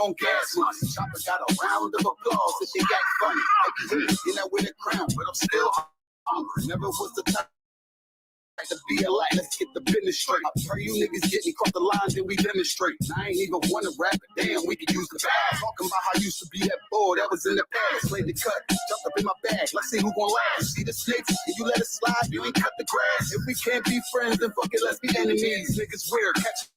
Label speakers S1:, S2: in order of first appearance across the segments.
S1: on gas money. Chopper got a round of applause if they act funny. You're not with a crown, but I'm still hungry. Never was the type to be a light. Let's get the business straight. I pray you niggas get me cross the lines and we demonstrate. I ain't even wanna rap it. Damn, we could use the bag. Talking about how I used to be that boy that was in the past. Played the cut, jumped up in my bag. Let's see who gon' last. See the snakes, if you let it slide, you ain't cut the grass. If we can't be friends, then fuck it, let's be enemies. Niggas weird, catch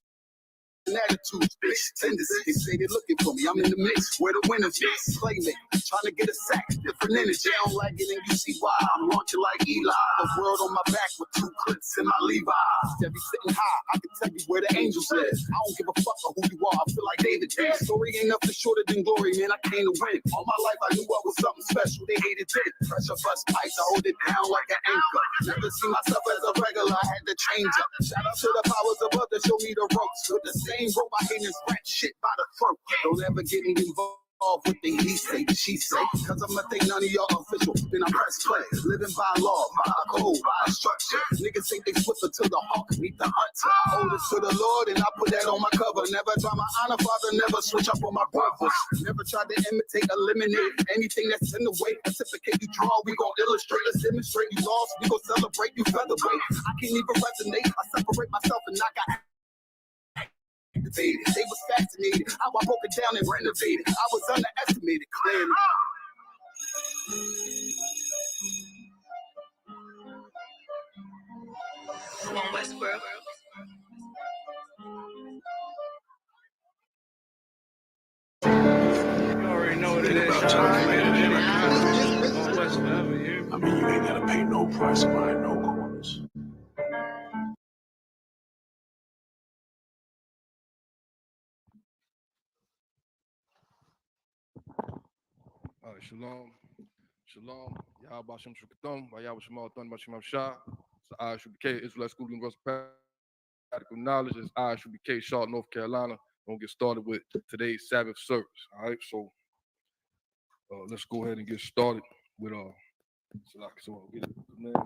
S1: attitudes, bitch, tendencies. They say they're looking for me, I'm in the mix. Where the winners is, playmate, trying to get a sack, different energy. I don't like it, and you see why I'm launching like Eli. The world on my back with 2 clips in my Levi's. Steady sitting high, I can tell you where the angels live. I don't give a fuck of who you are, I feel like David did. Story ain't nothing shorter than glory, man, I came to win. All my life I knew I was something special, they hated it. Pressure bust pipes, I hold it down like an anchor. Never see myself as a regular, I had to change up. Shout out to the powers above that show me the ropes. With the same rope I hate is rat shit by the throat. Don't ever get me involved with the he say, she say. Cause I'ma think none of y'all official. Then I press play. Living by law, by a code, by a structure. Niggas think they swifter to the hawk, meet the hunter. Hold it to the Lord and I put that on my cover. Never try my honor, father, never switch up on my brothers. Never try to imitate, eliminate anything that's in the way. Reciprocate, you draw, we gon' illustrate. Let's demonstrate you lost, we gon' celebrate you featherweight. I can't even resonate, I separate myself and I got they was fascinated how I broke it down and renovated. I was underestimated, clearly.
S2: Come on, Westboro.
S3: You already know what it is.
S4: I mean, you ain't gotta pay no price behind no corners.
S3: All right, shalom. Shalom. Yahweh Bashem Shukathum. Yahweh Shemal Thun Bashim Shah. So I should be K. Israel School of Universal Practical Knowledge. It's I should be K. Charlotte, North Carolina. We'll get started with today's Sabbath service. All right, so let's go ahead and get started with so I'll get it next.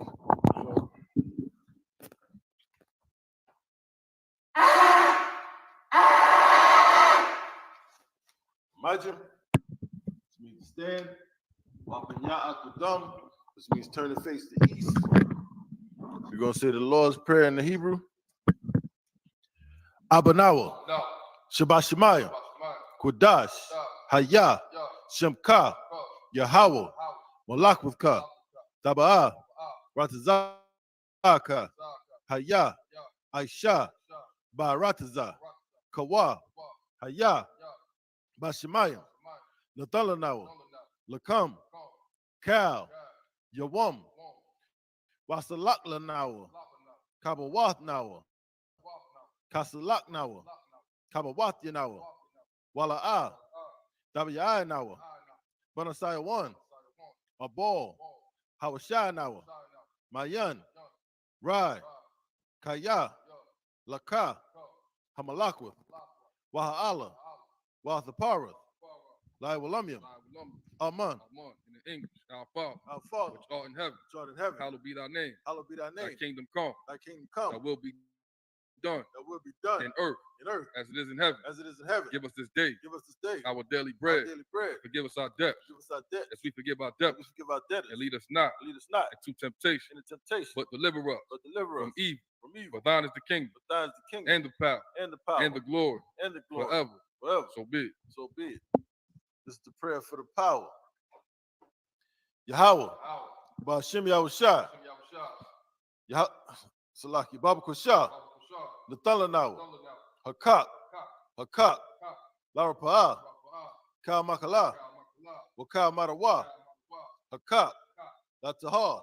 S5: Majim, this means stand. Wapanya Akudam, this means turn the face to east. We're going to say the Lord's Prayer in the Hebrew. Abanawa, Shabbat Shemayim, Kodash, Hayah, Shemka, Yahweh, Malakwavka, Taba'ah, Ratazaka, Hayah, Aisha, Barataza, Kawa, Hayah, Bashemayim, Nathalanawa, Lakam, Kal, Yawam, Wasalaklanawa, Kabawathnawa, Kasalaknawa, Kabawathanawa, Wala'ah, Dabi'anawa, Banasaya 1, Abal, Hawashanawa, Mayan, Rai, Kaya, Laka, Hamalakwith, Waha'ala, Wathaparath, Laiwalamyam, Aman.
S3: In English, our Father, which art in heaven, hallowed be thy name. Thy kingdom come. Thy will be done. In earth. As it is in heaven. Give us this day. Our daily bread. Forgive us our debts. As we forgive our debtors. And lead us not into temptation. But deliver us from evil. For thine is the kingdom. And the power. And the glory. Forever. So be it.
S5: This is the prayer for the power. Yahweh, Ba'ashem Yahushua, Salaki, Baba Kusha, Nathalanawa, Hakak, Lara Pa'ah, Ka Makala, Waka Marawa, Hakak, Latahar,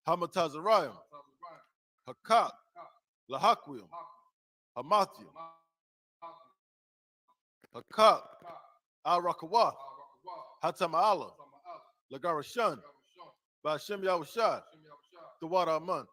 S5: Hamatazarayim, Hakak, Lahakwim, Hamathim, Hakak, Al-Rakawath, Hatama'ala, Lagarashan, Ba'ashem Yahushua, the water Aman.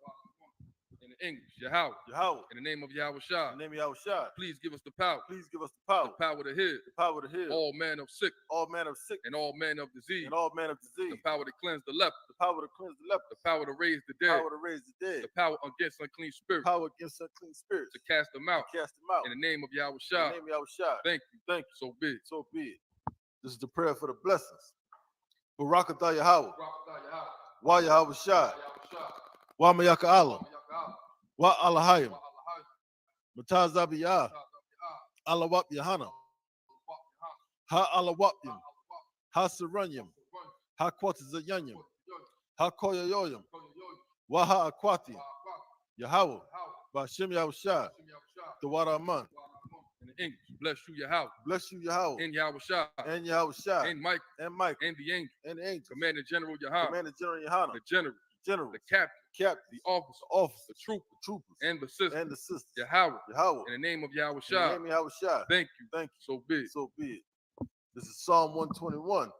S3: In English, Yahweh.
S5: Yahweh.
S3: In the name of Yahweh Shah.
S5: In the name of Yahweh Shah.
S3: Please give us the power.
S5: Please give us the power.
S3: The power to heal.
S5: The power to heal.
S3: All manner of sick.
S5: All manner of sick.
S3: And all manner of disease.
S5: And all manner of disease.
S3: The power to cleanse the leper.
S5: The power to cleanse the leper.
S3: The power to raise the
S5: The
S3: dead.
S5: power to raise the dead.
S3: The power against unclean spirits.
S5: The power against unclean spirits.
S3: To cast them out.
S5: To cast them out.
S3: In the name of Yahweh
S5: In
S3: Shah.
S5: the name of Yahweh Shah.
S3: Thank you.
S5: Thank you.
S3: So be it.
S5: So be it. This is the prayer for the blessings. Barakatah Yahweh. Wa Yahweh Shah. Wa Mayaka Allah. Wa Allahayim. Matazabiyah. Alawap Yahana. Ha Alawapyam. Ha Saranyam. Ha Kwatazayanyam. Ha Koyoyoyam. Wa Ha Akwati. Yahweh. Bashim Yahweh Shah. The Wada Aman.
S3: In English, bless you, Yahweh.
S5: Bless you, Yahweh.
S3: In Yahweh Shah.
S5: And Yahweh Shah.
S3: And Mike.
S5: And Mike.
S3: And the angel.
S5: And the angel.
S3: Commander General Yahana.
S5: Commander General Yahana.
S3: The general.
S5: General.
S3: The captain.
S5: Captain.
S3: The officer.
S5: Officer.
S3: The trooper.
S5: Troopers.
S3: And the sister.
S5: And the sisters.
S3: Yahweh.
S5: Yahweh.
S3: In the name of Yahweh
S5: In the
S3: Shah.
S5: name of Yahweh Shah.
S3: Thank you.
S5: Thank you.
S3: So be it.
S5: So be it. This is Psalm 121.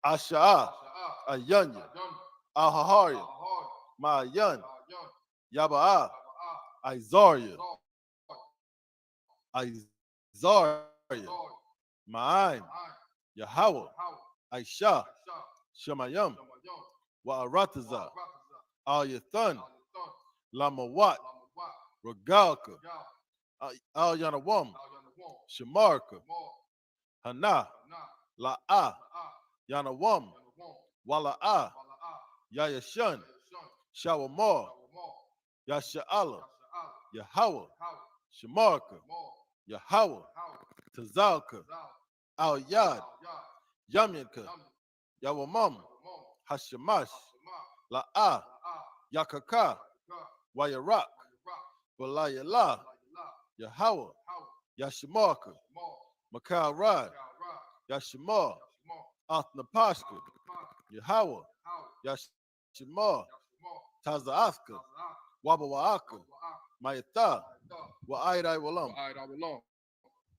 S5: Asha'ah. Ayanya. Ahahariya. Ma'ayan. Yaba'ah. Isaiah. Isaiah. Ma'aim. Yahweh. Aisha. Shemayam. Wa'arataza. Al-Yathan. Lamawat. Regalka. Al-Yanawam. Shemarka. Hana. La'ah. Yanawam. Wala'ah. Yayashan. Shawamar. Yasha'ala. Yahweh. Shemarka. Yahweh. Tazalka. Al-Yad. Yamyanka. Yawamam. Hashemash. La'ah. Yakaka. Wayarak. Balayala. Yahweh. Yashimarka. Makal Rad. Yashimar. Athnapashka. Yahweh. Yashimar. Tazaaska. Wabawaaka. Mayata. Wa'aidai Walam.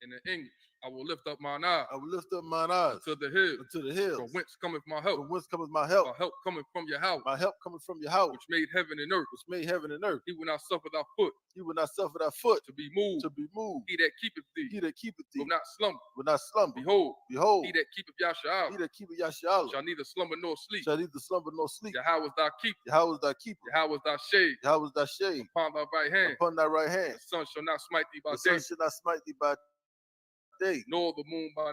S3: In the English, I will lift up mine eyes.
S5: I will lift up mine eyes
S3: to the hills.
S5: unto the hills.
S3: From whence cometh my help?
S5: From whence cometh my help?
S3: My help coming from Yahweh.
S5: My help coming from Yahweh,
S3: Which made heaven and earth.
S5: which made heaven and earth.
S3: He will not suffer thy foot
S5: He will not suffer thy foot
S3: to be moved.
S5: to be moved.
S3: He that keepeth thee
S5: He that keepeth thee
S3: will not slumber.
S5: will not slumber.
S3: Behold,
S5: Behold,
S3: he that keepeth Yahshua
S5: he that keepeth Yasha'ala
S3: shall neither slumber nor sleep.
S5: shall neither slumber nor sleep.
S3: Yahweh is thy keeper.
S5: Yahweh is thy keeper.
S3: Yahweh is thy shade.
S5: Yahweh is thy shade
S3: Upon thy right hand.
S5: upon thy right hand.
S3: The sun shall not smite thee by
S5: The sun
S3: day,
S5: shall not smite thee by day,
S3: nor the moon by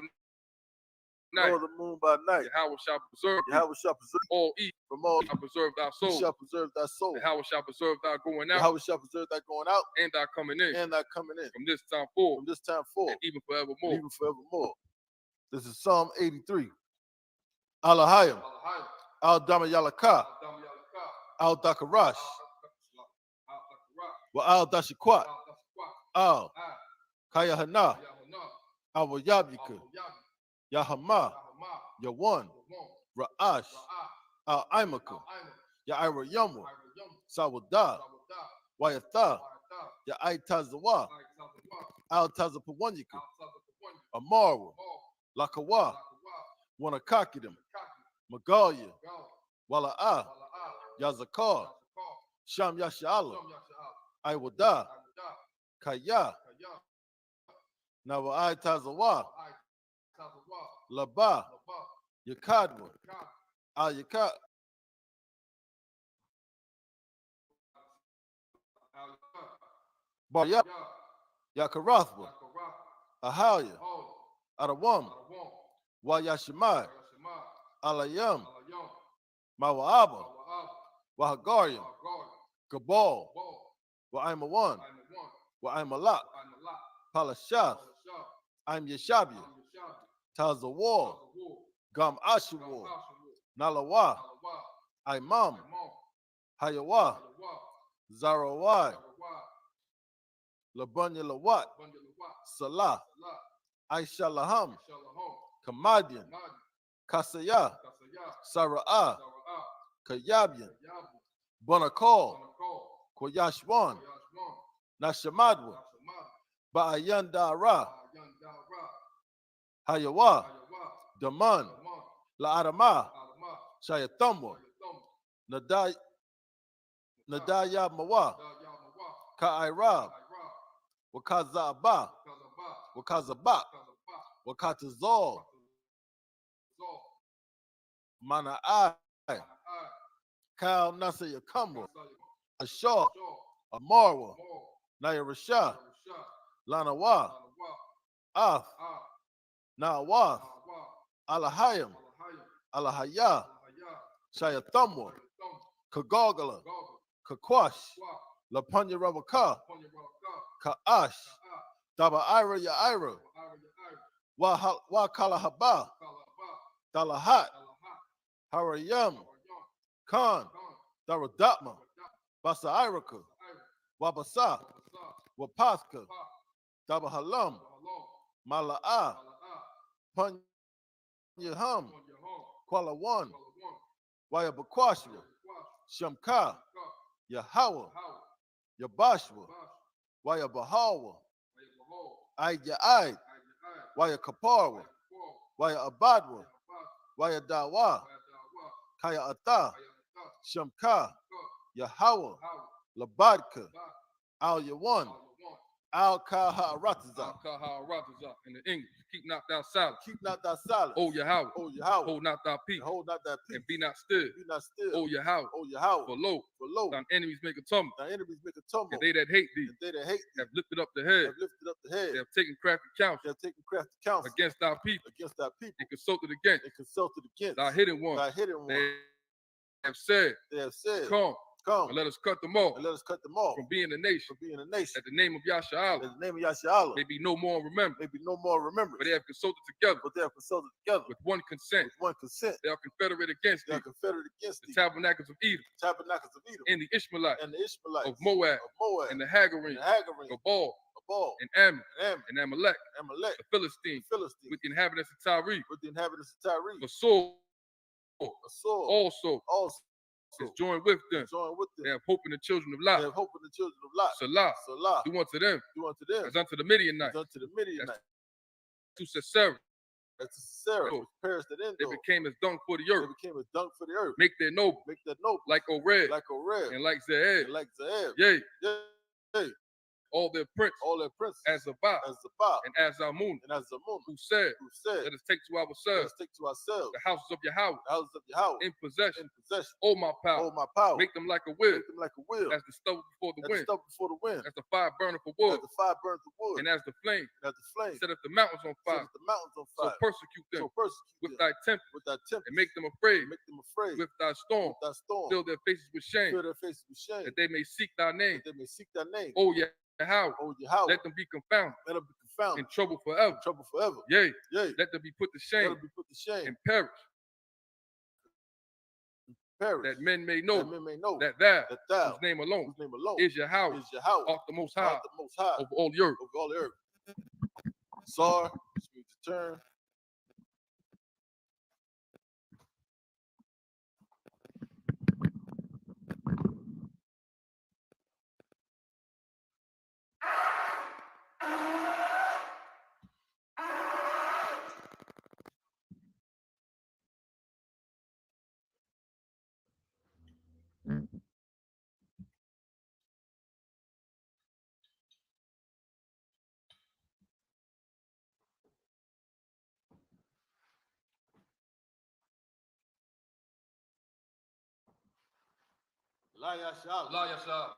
S3: night.
S5: nor the moon by night.
S3: Yahweh shall preserve thee
S5: Yahweh shall preserve
S3: all evil.
S5: from all.
S3: Shall preserve thy
S5: He
S3: soul.
S5: shall preserve thy soul.
S3: Yahweh shall preserve thy going out
S5: Yahweh shall preserve thy going out
S3: and thy coming in.
S5: and thy coming in.
S3: From this time forth
S5: From this time forth,
S3: and even
S5: and
S3: forevermore.
S5: even forevermore. This is Psalm 83. Alahayim. Al Damayalaka. Al Dakarash. Wa Al Dashikwat. Al Kayahana. Al Yabika. Yahama. Yawan. Ra'ash. Al Imaka. Ya'ira Yamwa. Sawada. Wayatha. Ya'itazawa. Al Tazapawanyika. Amarwa. Lakawa. Wanakakidim. Magalia. Wala'ah. Yazakar. Sham Yasha'ala. Iwada. Kaya. Nawa'ai Tazawa. Laba. Yakadwa. Al Yakat. Barya. Yakarathwa. Ahalia. Adawam. Wayashimai. Alayam. Mawa'aba. Wahagariam. Gabal. Wa'aimawan. Wa'aimalak. Palashath. I'm Yeshabia. Tazawar. Gam Ashawar. Nalawa. Imam. Hayawa. Zarawai. Labunya Lawat. Salah. Aisha Laham. Kamadian. Kasaya. Sara'ah. Kayabian. Bonakal. Koyashwan. Nashamadwa. Ba'ayan Dara. Hayawa. Daman. La'adama. Shayatamwa. Nadaya Mawa. Ka'irab, Wakazaba, Wakazabak, Wakatazal, Mana'ai, Kal Nasa Yakumwa, Ashar, Amarwa, Naya Rasha, Lanawa, Af, Nawath, Alahayim, Alahaya, Shayathamwa, Kagogala, Kakwash, Lapunya Rabaka, Ka'ash, Dabaira Yaira, Wakalahaba, Dalahat, Harayam, Khan, Daradatma, Basairaka, Wabasa, Wapaska, Dabahalam, Mala'a, Punyaham, Kuala One, Wayabakwashwa, Shamka, Yahawa, Yabashwa, Wayabahawa, Ayyaid, Wayakaparwa, Wayabadwa, Wayadawa, Kaya Ata, Shamka, Yahawa, Labadka, Al Yawan, Al Kaha-Rataza.
S3: In the English, keep not thou silent.
S5: Keep not thy silence.
S3: O Yahweh.
S5: O Yahweh.
S3: Hold not thy peace.
S5: Hold not thy peace.
S3: And be not still.
S5: Be not still.
S3: O Yahweh.
S5: O Yahweh.
S3: For lo, thine enemies make a tumble.
S5: Thy enemies make a tumble.
S3: And they that hate thee.
S5: And they that hate thee
S3: have lifted up the head.
S5: have lifted up the head.
S3: They have taken crafty counsel.
S5: They have taken crafty counsel
S3: Against thy people.
S5: against thy people.
S3: And consulted against.
S5: And consulted against
S3: Thy hidden one.
S5: thy hidden one.
S3: They have said. Come.
S5: And
S3: let us cut them off.
S5: And let us cut them off
S3: from being a nation.
S5: From being a nation.
S3: That the name of Yasha'Allah.
S5: That the name of Yasha'Allah
S3: may be no more remembered.
S5: May be no more remembered.
S3: But they have consulted together.
S5: But they have consulted together.
S3: With one consent.
S5: With one consent.
S3: They are confederate against
S5: They are confederate against
S3: the tabernacles of Edom.
S5: Tabernacles of Edom.
S3: And the Ishmaelites.
S5: And the Ishmaelites.
S3: Of Moab. And the Hagarim. Of Baal. And Ammon. And Amalek. The Philistines. With the inhabitants of Tyre. For Saul. Also. Is joined with them. They have hope in the children of Lot. Salah. Do unto them. As unto the Midianites. To Sisera.
S5: Perished at Endor.
S3: They became as dung for the earth. Make their noble. Like Ored. And like Ze'eb. Yea. All their princes. As Zabah. And as Amun. Who said. Let us take to ourselves. The houses of Yahweh. In possession. Oh my power. Make them like a wheel. As the stubble before the wind. As the fire burneth for wood. And as the flame. Set up the mountains on fire. So persecute them. With thy temper. And make them afraid. With thy storm. Fill their faces with shame. That they may seek thy name. Oh yeah. How? Let them be confounded. In trouble forever. Yea. Let them be put to shame. And perish. That men may know that thou, whose name alone is Yahweh, art the most high of all the earth.
S5: Sar, which means to turn. La Yasha'Allah.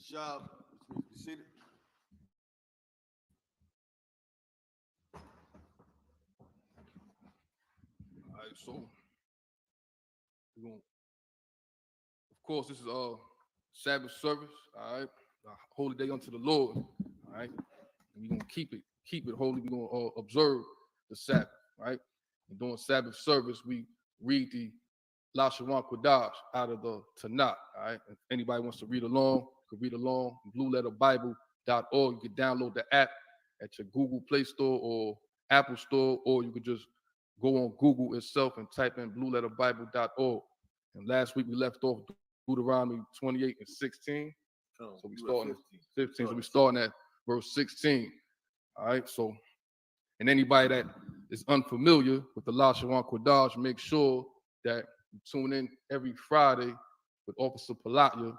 S5: Shab, which means be seated.
S3: All right, so we're gonna, of course, this is Sabbath service. All right, a holy day unto the Lord. All right, and we're gonna keep it holy. We're gonna observe the Sabbath. Right, and during Sabbath service, we read the Lashawan Kodash out of the Tanakh. All right, if anybody wants to read along, you can read along. BlueLetterBible.org. You can download the app at your Google Play Store or Apple Store, or you could just go on Google itself and type in BlueLetterBible.org. And last week we left off Deuteronomy 28 and 16. So we starting at 15. So we starting at verse 16. All right. So, and anybody that is unfamiliar with the Lashawan Kodash, make sure that you tune in every Friday with Officer Palatya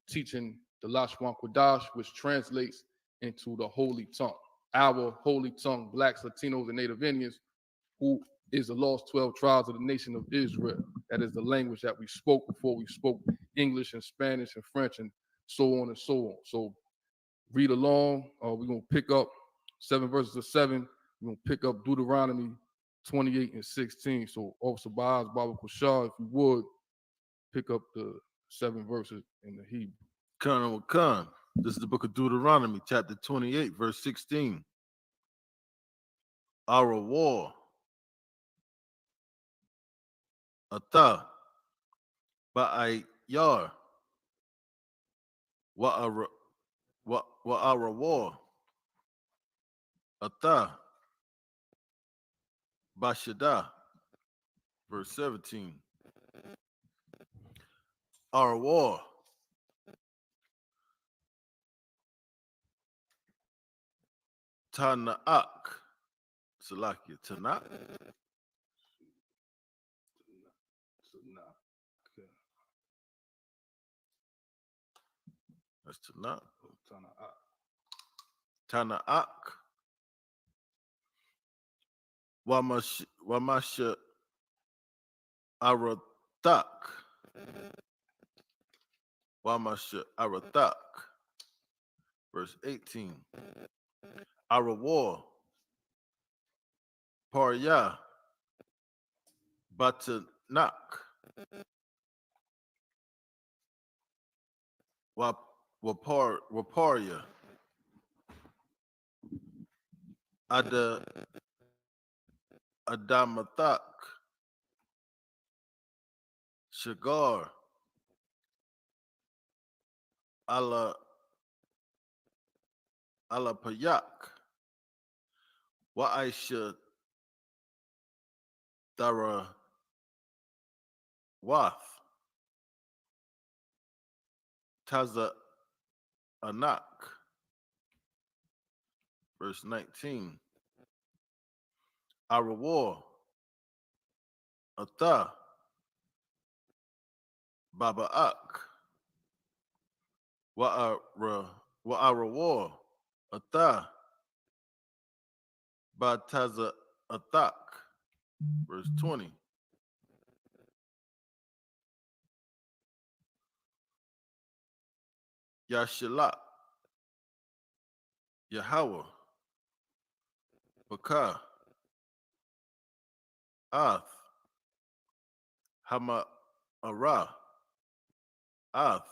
S3: teaching the Lashawan Kodash, which translates into the Holy Tongue. Our Holy Tongue, Blacks, Latinos, and Native Indians, who is the lost 12 tribes of the nation of Israel. That is the language that we spoke before we spoke English and Spanish and French and so on and so on. So read along. We're going to pick up 7 verses of 7. We're going to pick up Deuteronomy 28 and 16. So Officer Baaz, Baba Kushar, if you would, pick up the 7 verses in the Hebrew.
S5: Colonel Khan, this is the book of Deuteronomy, chapter 28, verse 16. Our war. Ata. Ba'ayar. Wa'ara war. Ata. Bashada. Verse 17. Our war. Tana'ak. Salakia. Tana'ak. That's Tana'ak. Tana'ak. Wamasha Aratak. Wamasha Aratak. Verse 18. Our war. Parya. Batanak. Waparya. Adamatak. Shagar. Payak. Wa'aisha Dara Wath. Taza Anak. Verse 19. Our war. Ata. Baba'ak. Wa'ara war. Ata. Bataza Atak. Verse 20. Yashilak. Yahweh. Bakah. Ath. Hama Ara. Ath.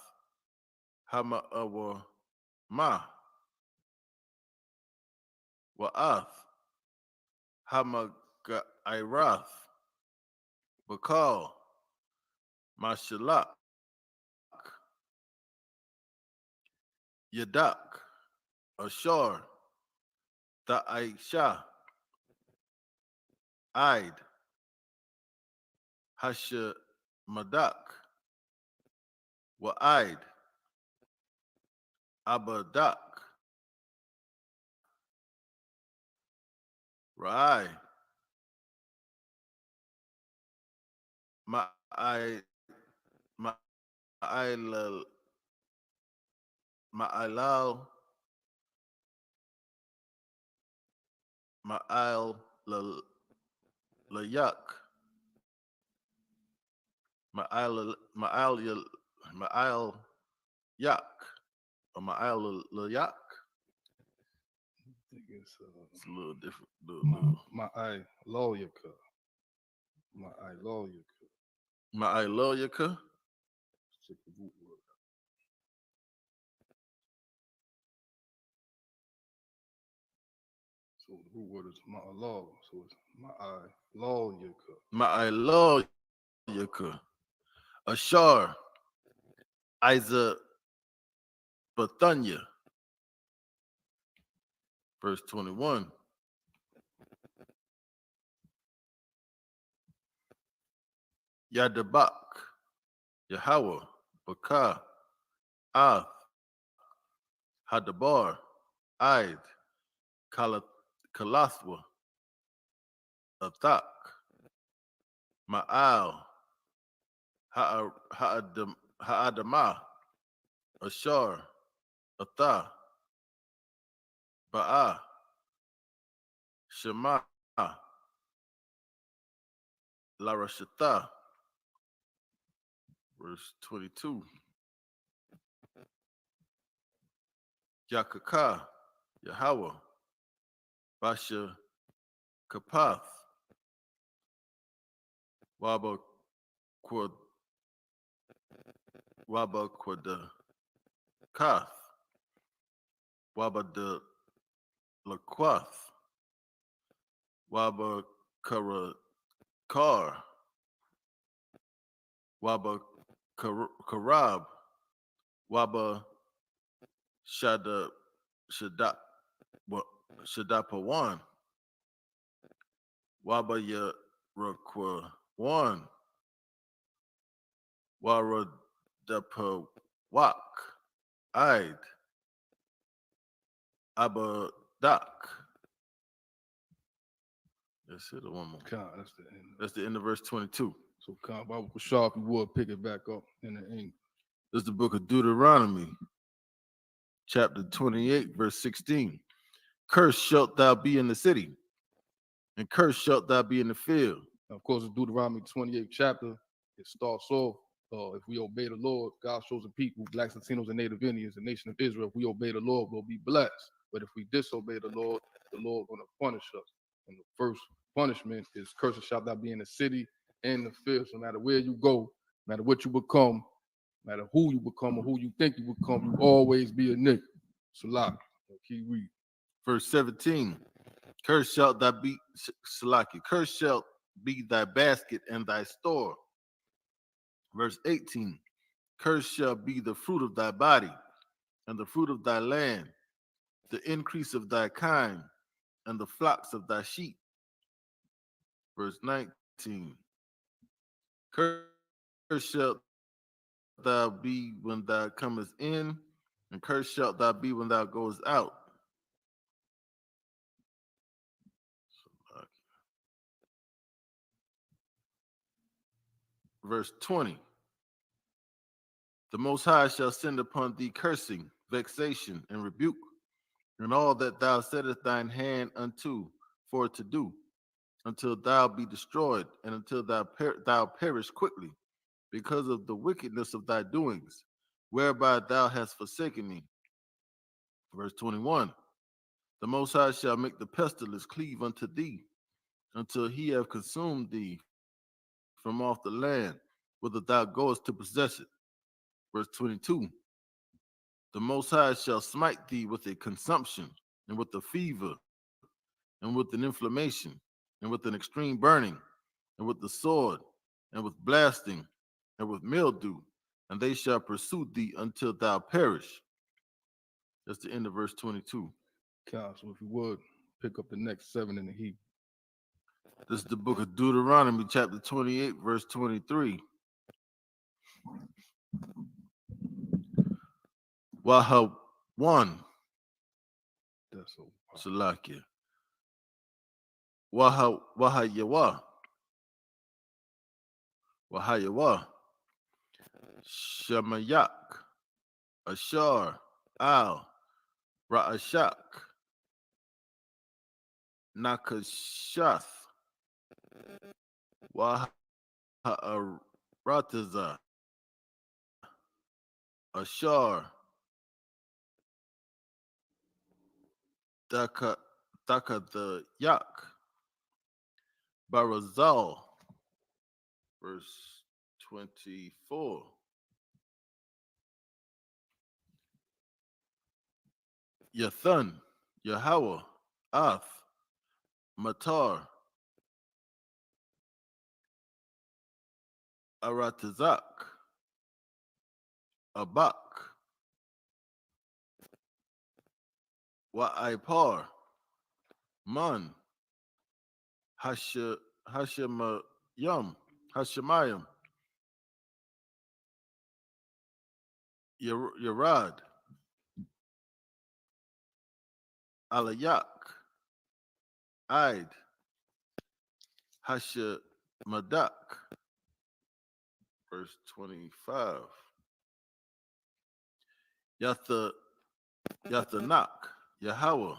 S5: Hama Awa Ma. Wa'ath. Hama Irath. Bakal. Mashalak. Yadak. Ashar. Ta'aisha. Aid. Hasha Madak. Wa'aid. Abadak. Rai. Ma'ilal. Ma'il Layak. Ma'il Yak. Or Ma'il Layak.
S3: I think it's
S5: a little different.
S3: Ma'ai Loyaka. Ma'ai Loyaka.
S5: Ma'ai Loyaka.
S3: Let's check the root word. So the root word is Ma'alaw. So it's Ma'ai Loyaka.
S5: Ma'ai Loyaka. Ashar. Isa Bathunya. Verse 21. Yadabak. Yahweh. Bakah. Ath. Hadabar. Aid. Kalathwa. Athak, Ma'al, Ha'adamah, Ashar, Atha, Ba'a, Shema, Larashata, verse 22. Yakaka, Yahweh, Basha, Kapath, Waba Quad Kath, Waba de Laquath, Waba Kar, Waba Karab, Waba Shadapawan, Waba Yarakwan, Wara Dapawak, Id, Abadak. That's it, or one more.
S3: Khan, that's the end.
S5: That's the end of verse 22.
S3: So Khan, Baba Kushar, if you would pick it back up in the ink.
S5: This is the book of Deuteronomy, chapter 28, verse 16. Cursed shalt thou be in the city, and cursed shalt thou be in the field.
S3: Now, of course, it's Deuteronomy 28th chapter. It starts off, if we obey the Lord, God's chosen people, blacks, Latinos, and Native Indians, the nation of Israel, if we obey the Lord, we'll be blessed. But if we disobey the Lord going to punish us. And the first punishment is cursed shalt thou be in the city and the field. So no matter where you go, no matter what you become, no matter who you become or who you think you become, you always be a nigga. Salah. Keep reading.
S5: Verse 17. Cursed shalt thou be, Salaki, cursed shalt be thy basket and thy store. Verse 18. Cursed shall be the fruit of thy body, and the fruit of thy land, the increase of thy kind, and the flocks of thy sheep. Verse 19. Cursed shalt thou be when thou comest in, and cursed shalt thou be when thou goest out. Verse 20. The Most High shall send upon thee cursing, vexation, and rebuke, and all that thou settest thine hand unto for to do, until thou be destroyed, and until thou perish quickly, because of the wickedness of thy doings, whereby thou hast forsaken me. Verse 21. The Most High shall make the pestilence cleave unto thee, until he have consumed thee from off the land, whither thou goest to possess it. Verse 22. The Most High shall smite thee with a consumption, and with a fever, and with an inflammation, and with an extreme burning, and with the sword, and with blasting, and with mildew, and they shall pursue thee until thou perish. That's the end of verse 22.
S3: Khan, so if you would, pick up the next 7 in the heap.
S5: This is the book of Deuteronomy, chapter 28, verse 23. Waha 1.
S3: That's so
S5: Salakia. Waha Yawa. Waha Yawa. Shemayak. Ashar. Al. Ra'ashak. Nakashath. Waha Rataza. Ashar. Daka the Yak. Barazal. Verse 24. Yathan, Yahweh, Ath, Matar, Aratazak, Abak, Wa'ipar, Man, Hashemayam, Yarad, Alayak, Id, Hasha Madak, verse 25. Yathanak, Yahweh,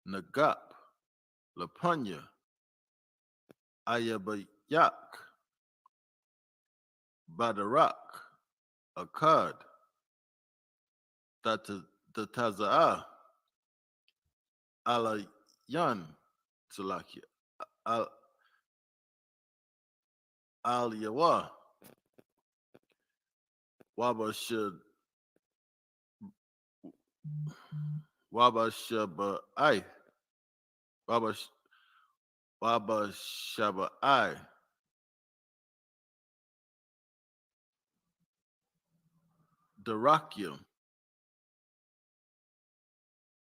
S5: Nagap, Lapunya, Ayabayak, Badarak, Akkad, Dataza'ah, Alayan, Salakia, Al Yawa, Wabashaba'ai, Wabashaba'ai, Darakium,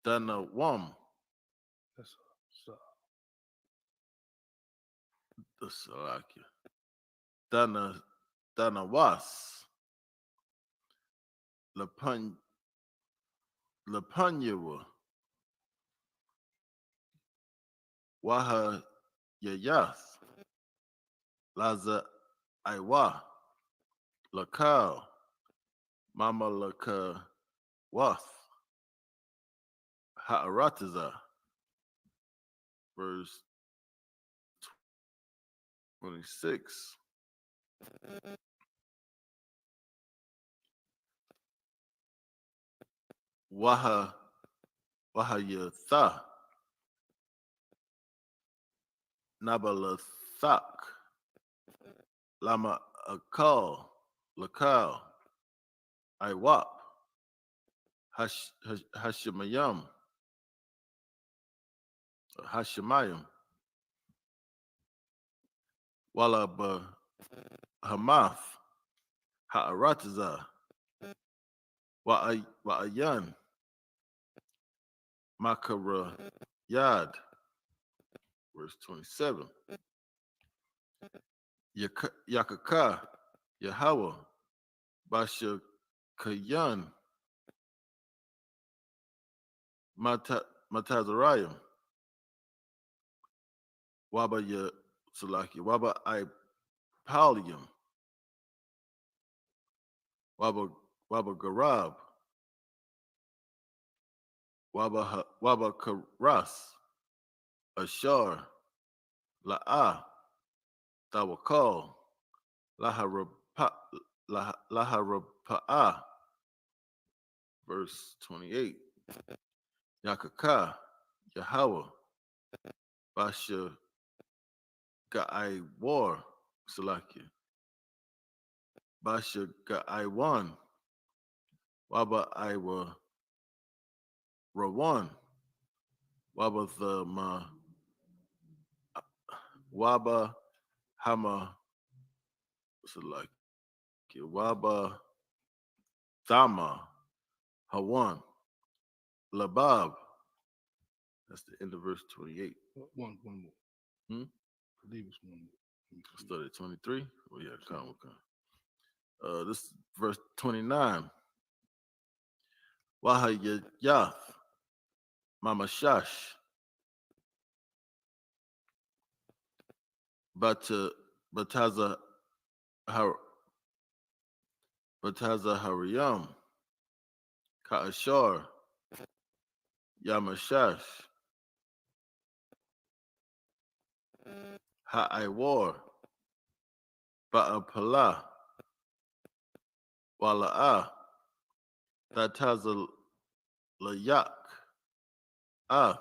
S5: Danawam, Salakia, Danawas, Lapunyawa, Waha Yayath, Laza Iwa, Lakal, Mama Laka Wath, Ha'arataza, verse 26. Waha Yatha, Nabalathak, Lama Akal, Lakal, Iwap, Hashemayam, Hashemayam, Wala Hamath, Ha'arataza, Wa'ayan, Makara Yad, verse 27. Yakaka, Yahweh, Basha Kayan, Matazariah, Waba Salaki, Waba I Paulium, Waba Garab, Waba Karas, Ashar, La'ah, Tawakal, Laharapa'ah, verse 28. Yakaka, Yahweh, Basha Ga'ai War, Salakia, Basha Ga'ai Wan, Waba Iwa Rawan, Waba the Waba Hama Salakia, Waba Thama Hawan, Labab. That's the end of verse 28.
S3: One more. I believe it's one more.
S5: I started 23. Oh yeah, come. This is verse 29. Waha Yath, Mama Shash, Bataza Hariyam, Ka'ashar, Yamashash, Ha'aiwar, Ba'apala, Wala'ah, Tataza Layak, Af,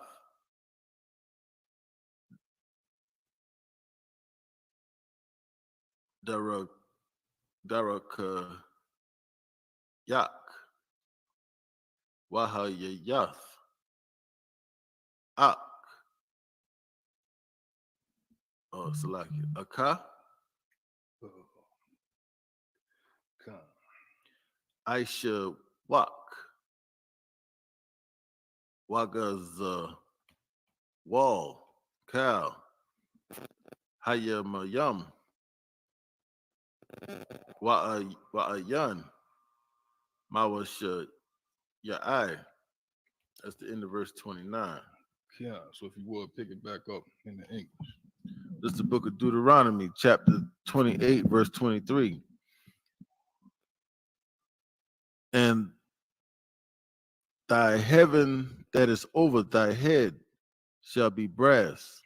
S5: Daraka Yak, Waha Yath, Ak, oh, Salaki, Aka, Aisha Wak, Waga's Wall, Cal, Hayamayam, Wa'ayan, Mawasha Ya'ai. That's the end of verse 29.
S3: Yeah, so if you would pick it back up in the English.
S5: This is the book of Deuteronomy, chapter 28, verse 23. And thy heaven that is over thy head shall be brass,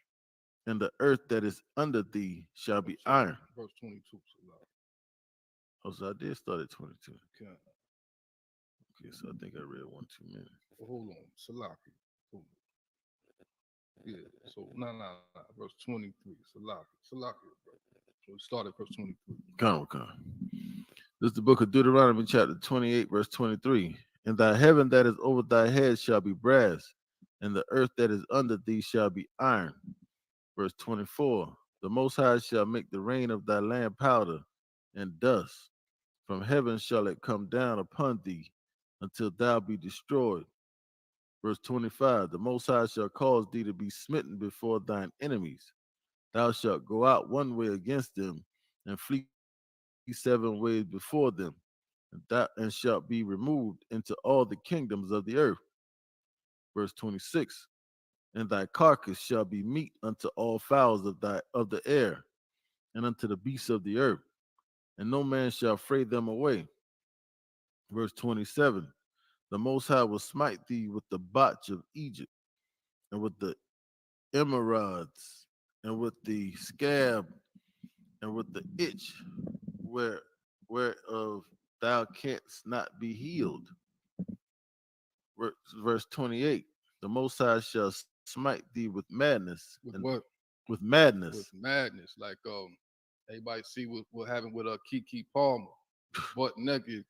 S5: and the earth that is under thee shall be iron.
S3: Verse 22.
S5: Oh, so I did start at 22.
S3: Okay.
S5: Okay, so I think I read 1 too many.
S3: Hold on. Salaki. Hold on. Yeah, so, no. Verse 23. Salaki, bro. So we started verse 23.
S5: Come. This is the book of Deuteronomy, chapter 28, verse 23. And thy heaven that is over thy head shall be brass, and the earth that is under thee shall be iron. Verse 24. The Most High shall make the rain of thy land powder and dust. From heaven shall it come down upon thee until thou be destroyed. Verse 25. The Most High shall cause thee to be smitten before thine enemies. Thou shalt go out one way against them and flee 7 ways before them, and shalt be removed into all the kingdoms of the earth. Verse 26. And thy carcass shall be meat unto all fowls of the air, and unto the beasts of the earth, and no man shall fray them away. Verse 27. The Most High will smite thee with the botch of Egypt, and with the emerods, and with the scab, and with the itch, whereof thou canst not be healed. Verse 28. The Most High shall smite thee with madness.
S3: With what?
S5: With madness.
S3: With madness. Like everybody see what happened with Keke Palmer, butt naked,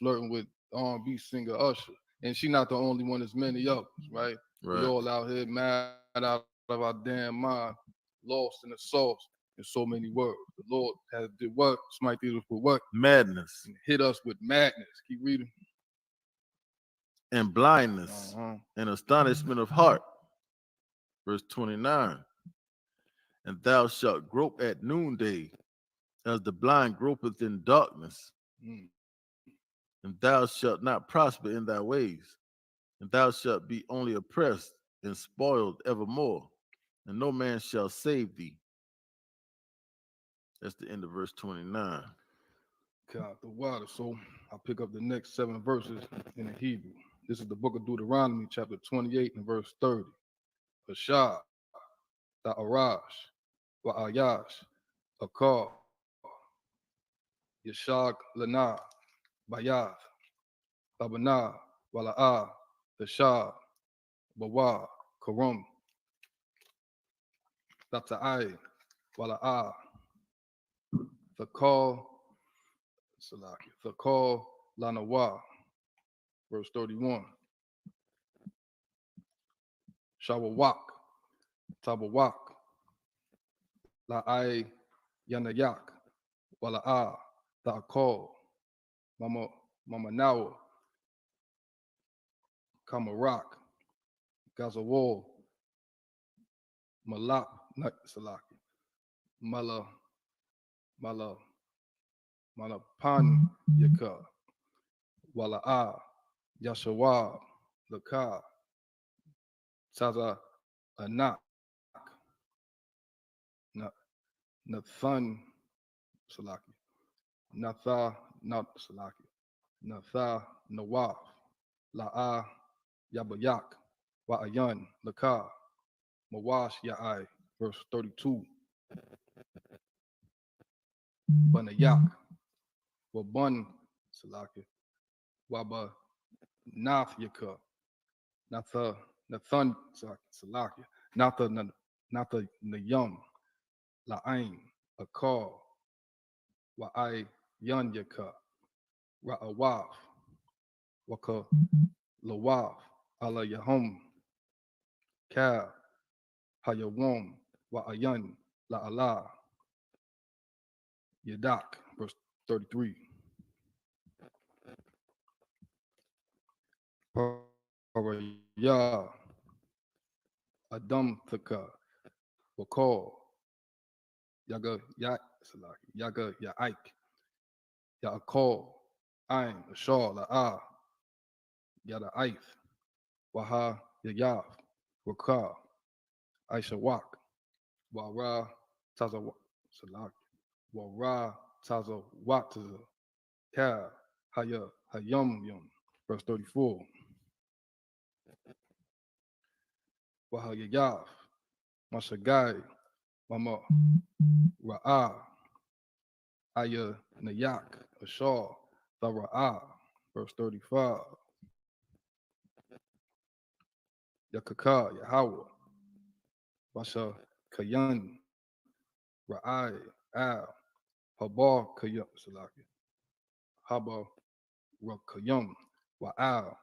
S3: flirting with R&B singer Usher. And she not the only one, there's many others, right? We all out here mad out of our damn mind, lost in the sauce in so many words. The Lord has did what? Smite thee with what?
S5: Madness.
S3: And hit us with madness. Keep reading.
S5: And blindness, and astonishment of heart. Verse 29. And thou shalt grope at noonday, as the blind gropeth in darkness. And thou shalt not prosper in thy ways, and thou shalt be only oppressed and spoiled evermore, and no man shall save thee. That's the end of verse 29.
S3: God, the water. So I'll pick up the next 7 verses in the Hebrew. This is the book of Deuteronomy, chapter 28 and verse 30. Ashah, Ta'arash, Wa'ayash, Akar, Yashak Lana, Bayath, Babana, Wala'ah, Tashah, Bawa, Karum, Tata'ai, Wala'ah, Thakal, Salaki, Thakal Lanawa, verse 31. Shawawak, Tabawak, La'ai Yanayak, Wala'ah, Thakal, Mama Nawa, Kamarak, Gazawal, Malak, Salaki, Malapan Yaka, Wala'ah, Yashawab, Laka, Taza Anak, Nathan Salaki, Natha Not Salaki, Natha Nawaf, La'a Yabayak, Wa'ayan, Laka, Mawash Ya'ai, verse 32. Banayak, Wabun Salaki, Waba Nath Yaka, Nathan Salaki, Natha Nayum, La'ain, Akar, Wa'ai Yan Yaka, Ra'awaf, Waka Lawaf, Ala Yahum, Ka, Hayawam, Wa'ayan, La'ala, Yadak, verse 33. Paraya, Adam Thaka, Wakal, Yaga Yak Salaki, Yaga Yaik, Yaakal, Ain, Ashar, La'a, Yada Aith, Waha Yayav, Waka, Aisha Wak, Wara Taza Salak, Wara Taza Wataza, Ka, Haya, Hayum Yum. Verse 34. Wahayaf, Mashagai, Mama Ra'a, Aya Nayak, Ashar, Thara'a. Verse 35. Yakaka, Yahweh, Basha Kayan, Ra'ai, Al, Habar Kayum, Salaki, Habar Rakayum, Wa'al,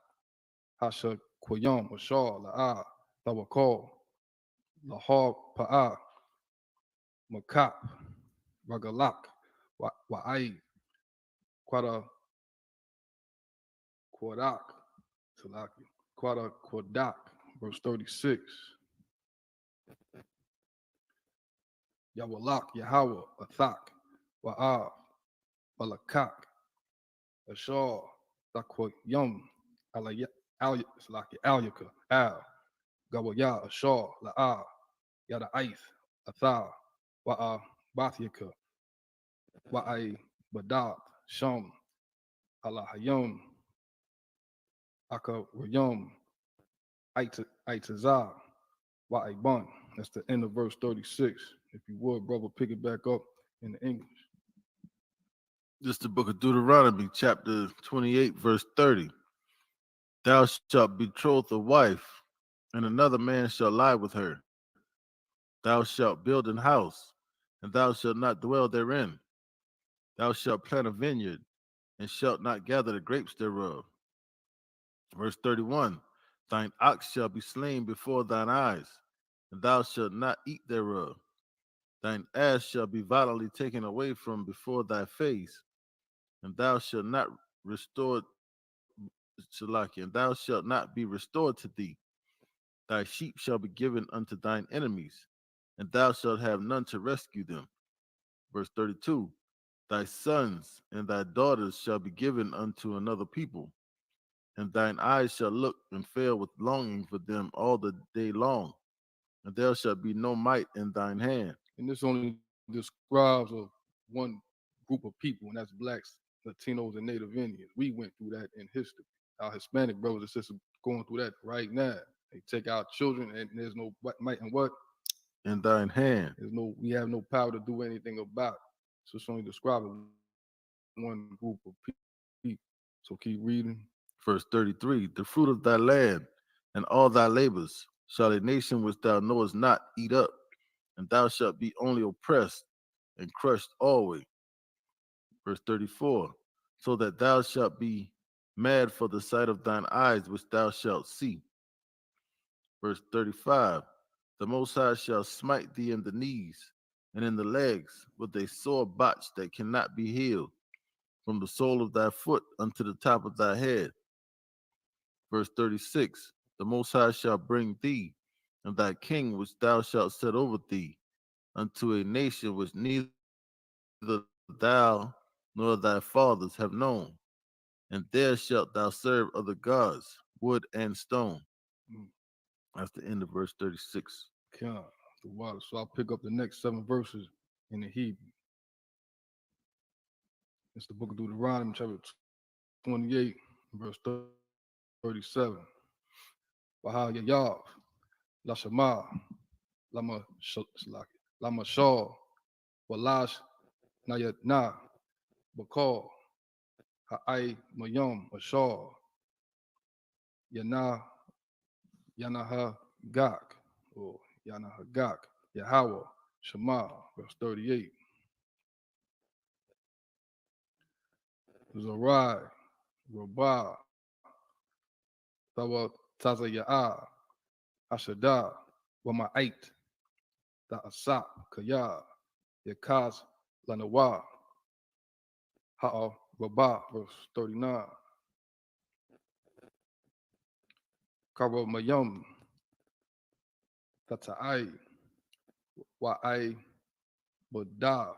S3: Hasha Kwayum, Ashar, La'a, Tawakal, Lahar Pa'a, Makap, Ragalak, Wa'ai, Quada Quadak, Salaki, Quada Quadak, verse 36. Yawalak, Yahweh, Athak, Wa'av, Balakak, Ashar, Yum, Salaki, Alyaka, Al, Gawaya, Ashar, La'a, Yada Aith, Atha, Wa'a, Bathyaka, Wa'ai, Badat, Shum, Alahayum, Aka Rayum, Aitazah, Wa'ai Bun. That's the end of verse 36. If you would, brother, pick it back up in the English.
S5: This is the book of Deuteronomy, chapter 28, verse 30. Thou shalt betroth a wife, and another man shall lie with her. Thou shalt build an house, and thou shalt not dwell therein. Thou shalt plant a vineyard, and shalt not gather the grapes thereof. Verse 31. Thine ox shall be slain before thine eyes, and thou shalt not eat thereof. Thine ass shall be violently taken away from before thy face, and thou shalt not restore Shalaki, and thou shalt not be restored to thee. Thy sheep shall be given unto thine enemies, and thou shalt have none to rescue them. Verse 32. Thy sons and thy daughters shall be given unto another people, and thine eyes shall look and fail with longing for them all the day long, and there shall be no might in thine hand.
S3: And this only describes of one group of people, and that's blacks, Latinos, and Native Indians. We went through that in history. Our Hispanic brothers and sisters going through that right now. They take our children, and there's no might and what
S5: in thine hand.
S3: We have no power to do anything about it. So it's only describing one group of people. So keep reading.
S5: Verse 33. The fruit of thy land and all thy labors shall a nation which thou knowest not eat up, and thou shalt be only oppressed and crushed always. Verse 34. So that thou shalt be mad for the sight of thine eyes which thou shalt see. Verse 35. The Most High shall smite thee in the knees and in the legs with a sore botch that cannot be healed, from the sole of thy foot unto the top of thy head. Verse 36. The Most High shall bring thee and thy king which thou shalt set over thee unto a nation which neither thou nor thy fathers have known, and there shalt thou serve other gods, wood and stone. That's the end of verse 36.
S3: The water. So I'll pick up the next 7 verses in the Hebrew. It's the book of Deuteronomy, chapter 28, verse 37. Baha Yayav, Lashama, Lama Shah, Walash Nayatna, Bakal, Ha'ai Mayum, Ashar, Yanaha Gak, or Yanaha Gak, Yahweh, Shema, verse 38. Zarai, Rabah, Tawa Taza Ya'a, Ashada, Wama'ait, Da'asap, Kaya, Yakaz, Lanawa, Ha'a, Rabah, verse 39. Karo Mayum, Tata'ai, Wa'ai, Badav,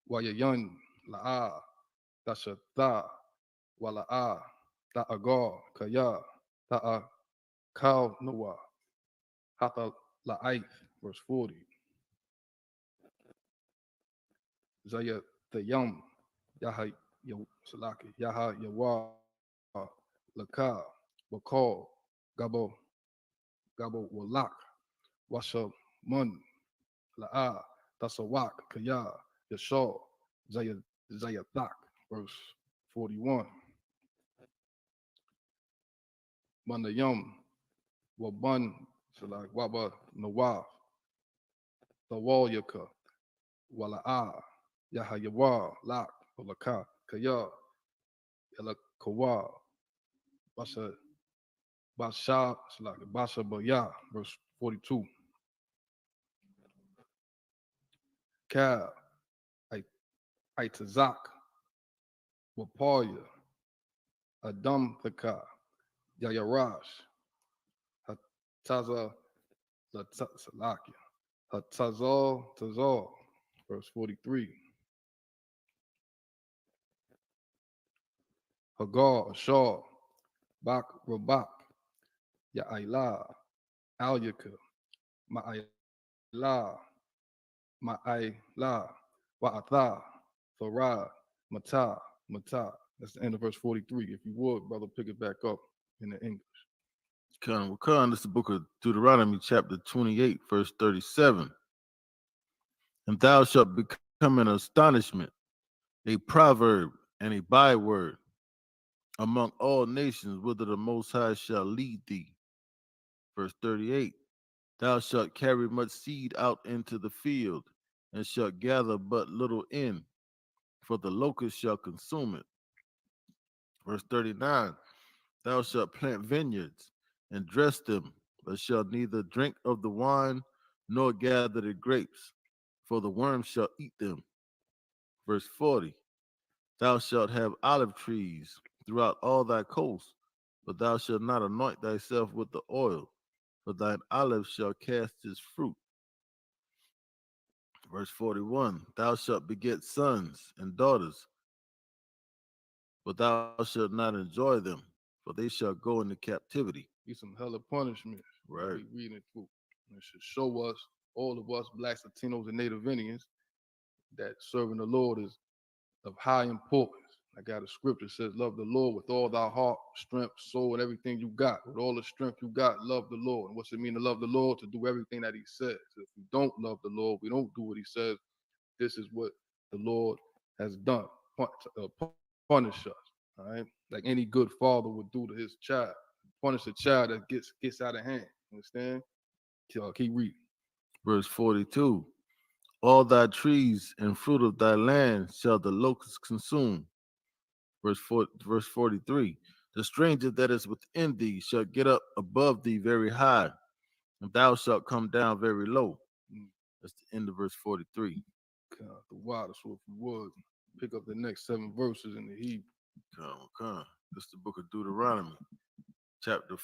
S3: Wayayun, La'a, Tashatha, Wala'a, Ta'agar, Kaya, Ta'a, Kal Noah, Hatha La'aith, verse 40. Zaya Tayam, Yaha Salaki, Yaha Yawa, Laka, Bakal, Gabo, Gabo Walak, Washa Mun, La'a, Tasawak, Kaya, Yashaw, Zayathak, verse 41. Manayum, Waban, Salak, Waba, Nawaf, Tawalyaka, Wala'a, Yahayawa, Lak, Walaka, Kaya, Yalakawa, Basa, Basha, Salak, Basa Baya, verse 42. Ka, Aitazak, Wapoya, Adam Thaka, Yayarash, Hataza, Salakia, Hatazal, Tazal, verse 43. Hagar, Ashar, Bak, Rabak, Ya'ila, Alyaka, Ma'ila, Ma'ila, Wa'atha, Farad, Mata, Mata. That's the end of verse 43. If you would, brother, pick it back up in the English.
S5: This is the book of Deuteronomy, chapter 28, verse 37. And thou shalt become an astonishment, a proverb, and a byword among all nations, whither the Most High shall lead thee. Verse 38. Thou shalt carry much seed out into the field, and shalt gather but little in, for the locust shall consume it. Verse 39. Thou shalt plant vineyards and dress them, but shalt neither drink of the wine nor gather the grapes, for the worms shall eat them. Verse 40. Thou shalt have olive trees throughout all thy coasts, but thou shalt not anoint thyself with the oil, for thine olive shall cast its fruit. Verse 41. Thou shalt beget sons and daughters, but thou shalt not enjoy them, for they shall go into captivity.
S3: Be some hella punishment.
S5: Right.
S3: Be reading it through. It should show us, all of us, blacks, Latinos, and Native Indians, that serving the Lord is of high importance. I got a scripture that says, love the Lord with all thy heart, strength, soul, and everything you got. With all the strength you got, love the Lord. And what's it mean to love the Lord? To do everything that he says. If we don't love the Lord, we don't do what he says, this is what the Lord has done. Punish us. All right. Like any good father would do to his child. Punish a child that gets out of hand. Understand? Keep reading.
S5: Verse 42. All thy trees and fruit of thy land shall the locusts consume. Verse 43. The stranger that is within thee shall get up above thee very high, and thou shalt come down very low. That's the end of verse 43.
S3: The water, so if you would, pick up the next 7 verses in the Hebrew.
S5: Come. This is the book of Deuteronomy, chapter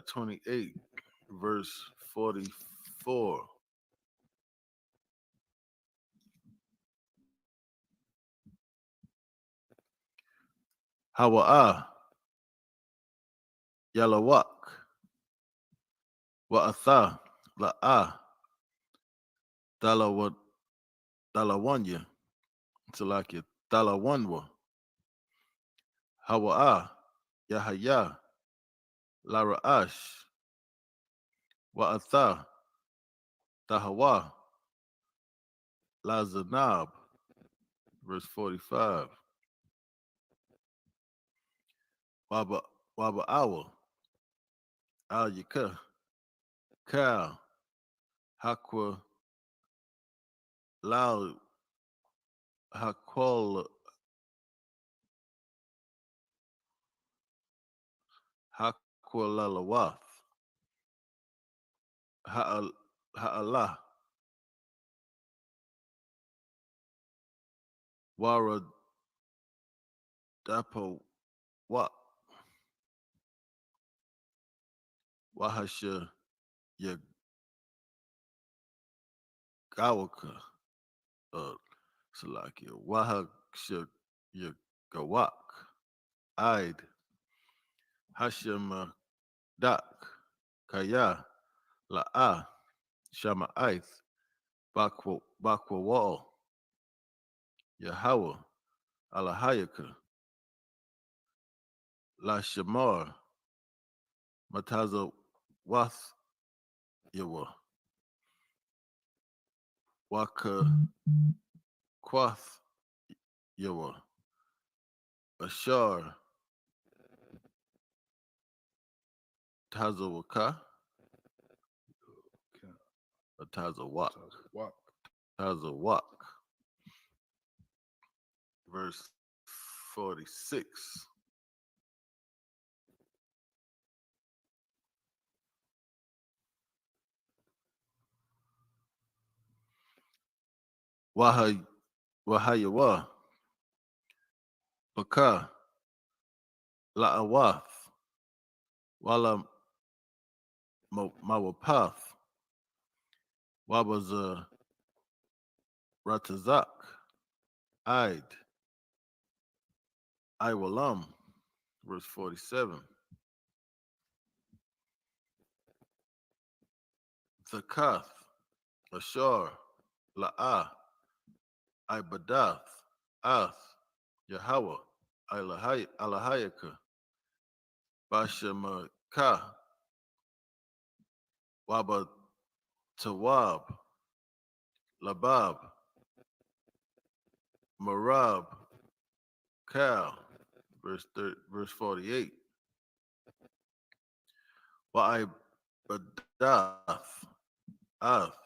S5: 28, verse 44. Hawa'ah, Yalawak, Wa'atha, La'ah, Dalawanya, Salakia, Dalawanwa, Hawa'ah, Yahaya, Lara'ash, Wa'atha, Tahawa, Lazanab, verse 45. Waba'awa, Al Yaka, Kal, Hakwa, Lao, Hakwal, Hakwalalawath, Ha'alah, Wara Dapo Wa, Wahasha Yagawaka, Salakia, Wahasha Yagawak, Id, Hashema Dak, Kaya, La'ah, Shama'ith, Bakwa Wall, Yahweh, Alahayaka, La Shamar, Mataza Wath Yawa, Waka Quath Yawa, Ashar, Tazawaka, Tazawak, Tazawak, verse 46. Wahayawa, Baka, La'awath, Wala Mawapath, Wabaza Ratazak, Id, Iwalam, verse 47. Zakath, Ashar, La'ah, Ibadath, Ath, Yahweh, Alahayaka, Bashamaka, Waba Tawab, Labab, Marab, Kal, verse 48. Wa'ibadath, Ath,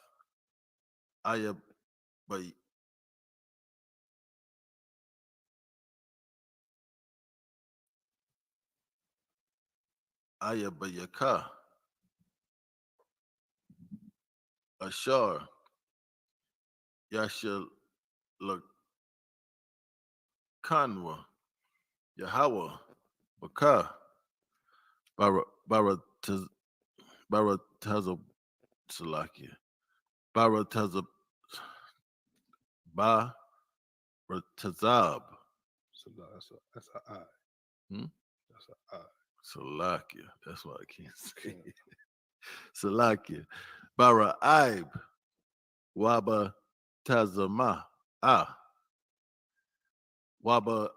S5: Ayabay, Ayabayaka, Ashar, Yashal Lakanwa, Yahweh, Baka, Baratazab, Salakia, Baratazab, Baratazab,
S3: That's an I.
S5: Hmm?
S3: That's an I.
S5: Salakia, that's why I can't say it. Salakia, Bara'ib, Waba Tazama, Waba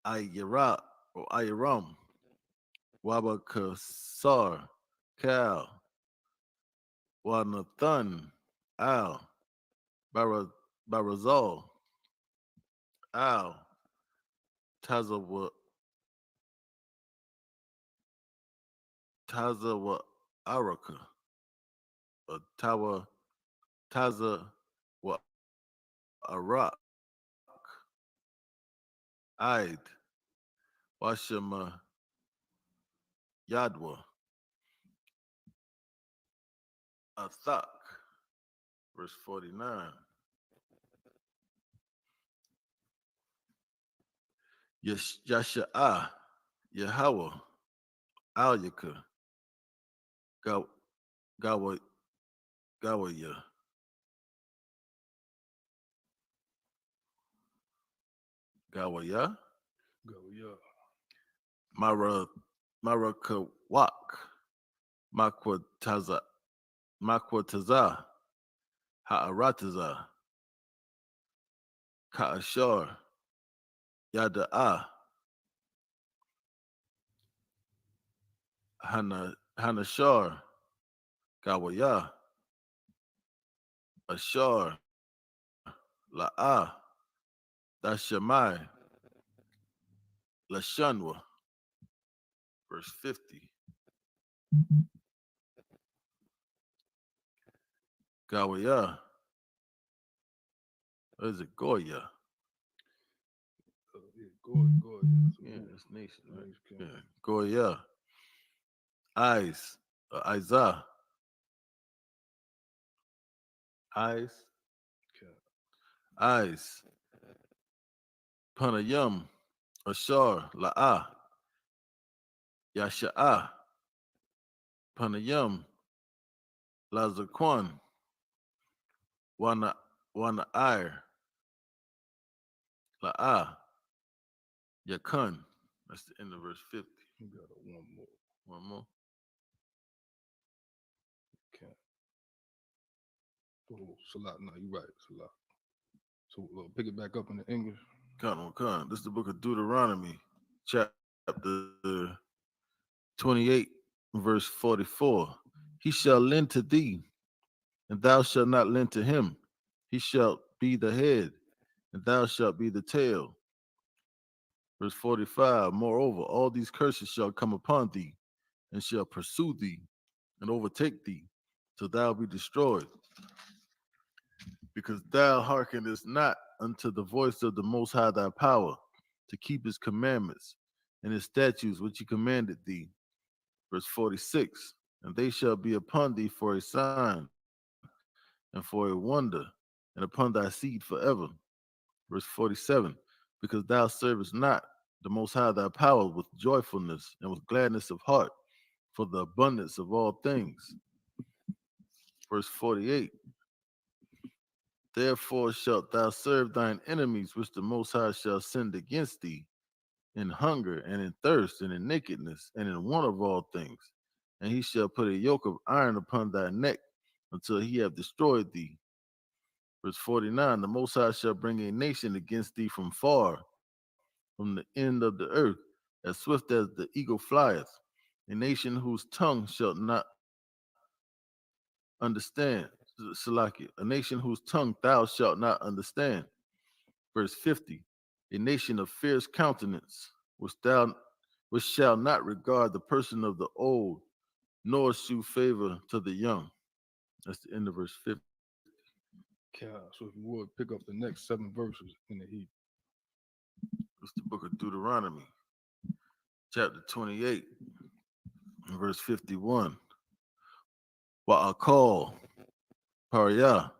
S5: Ayira, or Ayiram, Waba Kasar, Kal, Wanathan, Al, Barazal, Al, Tazawa, Araka, Taza wa Arak, Id, Washama Yadwa, Athak, verse 49. Yasha'ah, Yahweh, Alyaka, Gawa, Gawaya, Gawaya, Marakawak, Makwataza, Ha'arataza, Ka'ashar, Yada'a, Hanashar, Gawaya, Ashar, La'ah, Dashamai, Lashanwa, verse 50. Gawaya, or is it Goya? Yeah, that's nation, right? Yeah, Goya. Eyes, Isa, eyes, Panayam, Ashar, La'ah, Yasha'ah, Panayam, Lazakwan, Wana Ire, La'ah, Yakun. That's the end of verse 50.
S3: You got one more.
S5: One more.
S3: Okay. Oh, Salah. No, you're right. So pick it back up in the English.
S5: Come. This is the book of Deuteronomy, chapter 28, verse 44. He shall lend to thee, and thou shalt not lend to him. He shall be the head, and thou shalt be the tail. Verse 45. Moreover, all these curses shall come upon thee, and shall pursue thee, and overtake thee, till thou be destroyed. Because thou hearkenest not unto the voice of the Most High thy power, to keep his commandments and his statutes which he commanded thee. Verse 46. And they shall be upon thee for a sign and for a wonder, and upon thy seed forever. Verse 47. Because thou servest not the Most High thy power with joyfulness and with gladness of heart, for the abundance of all things. Verse 48. Therefore shalt thou serve thine enemies, which the Most High shall send against thee, in hunger and in thirst and in nakedness and in want of all things. And he shall put a yoke of iron upon thy neck until he have destroyed thee. Verse 49, the Most High shall bring a nation against thee from far, from the end of the earth, as swift as the eagle flieth, a nation whose tongue shalt not understand. Salakia, a nation whose tongue thou shalt not understand. Verse 50, a nation of fierce countenance, which shall not regard the person of the old, nor shew favor to the young. That's the end of verse 50.
S3: So if you would pick up the next 7 verses in the heat.
S5: It's the book of Deuteronomy, chapter 28, verse 51. Wa'akal Paryah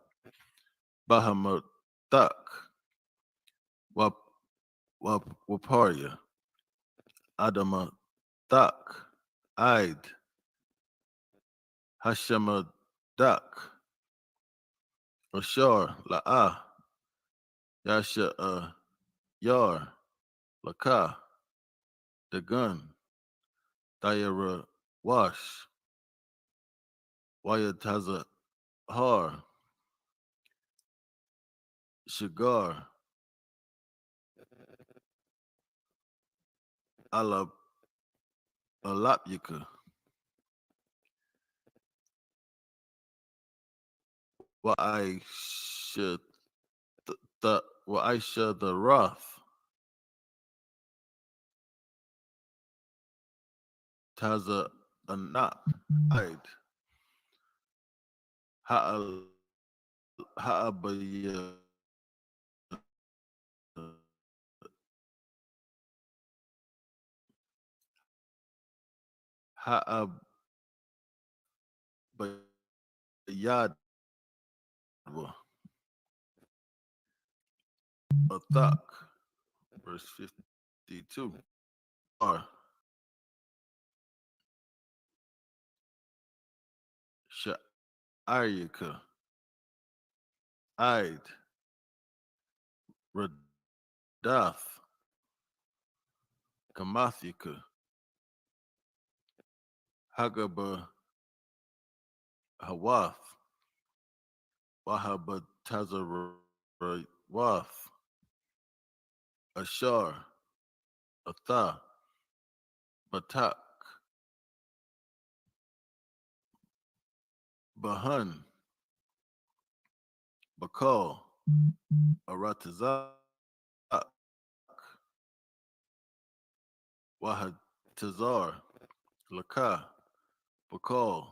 S5: Bahamatak Waparya Adamatak Id Hashemadak Ashar La'ah Yasha Yar Laka Dagun Dayara Wash Wayataza Har Shigar Alapyaka Wa'aisha the Roth Taza Anak Id Ha'abaya Ha'abayadwa Athak, verse 52. Or Sha'ayaka Id Radath Kamathika Hagaba Hawath Wahabatazarawath Ashar Atha Batak Bahan Bakal Aratazak Wahatazar Laka Bakal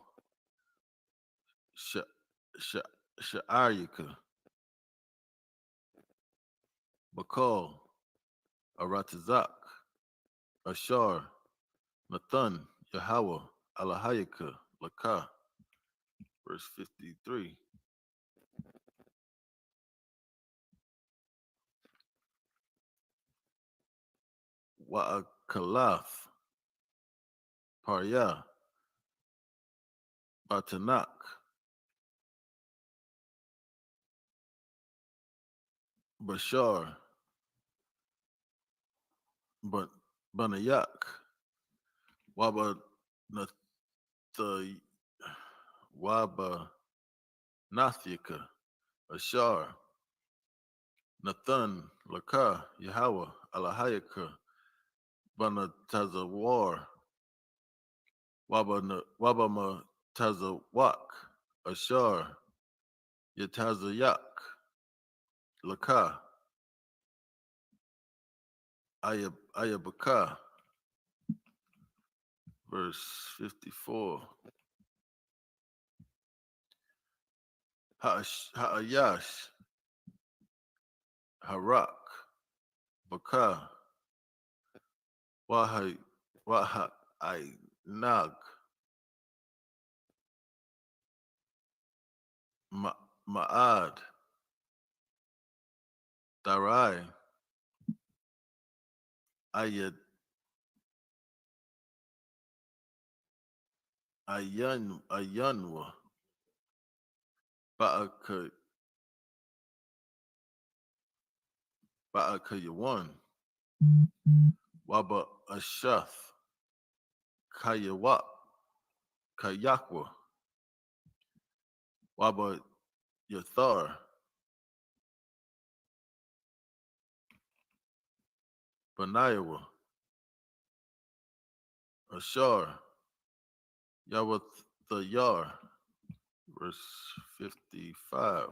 S5: Sha'ayaka Bakal Aratazak Ashar Nathan Yahweh Alahayaka Laka, verse 53. Wa'akalaf Parya Batanak Bashar Banayak Waba Waba Nathyaka Ashar Nathan, Laka, Yahweh, Alahayaka, Bana Tazawar, Wabama Tazawak, Ashar, Yatazayak, Laka, Ayabaka, verse 54. Ha'ayash, Harak, Baka, Waha Nag, Ma'ad, Darai, Ayad, Ayanwa, Ba'aka Yawan, Waba Ashath, Kayawak, Kayakwa, Waba Yathar, Banayawa, Ashar, Yawath the Yar, verse 55.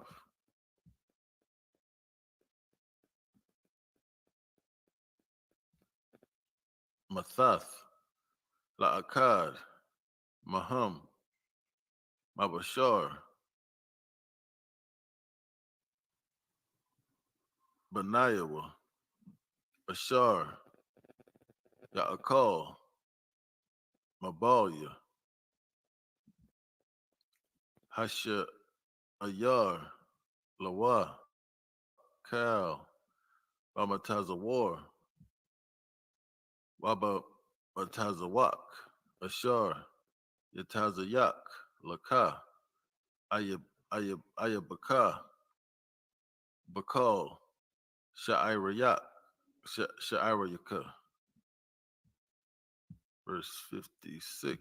S5: Mathath, La'akad, Maham, Mabashar, Banayawa, Ashar, Ya'akal, Mabalya, Hasha Ayar, Lawa, Kal, Bamatazawar, Waba Matazawak, Ashar, Yatazayak, Laka, Ayabaka, Bakal, Sha'irayak, Sha'irayaka, verse 56.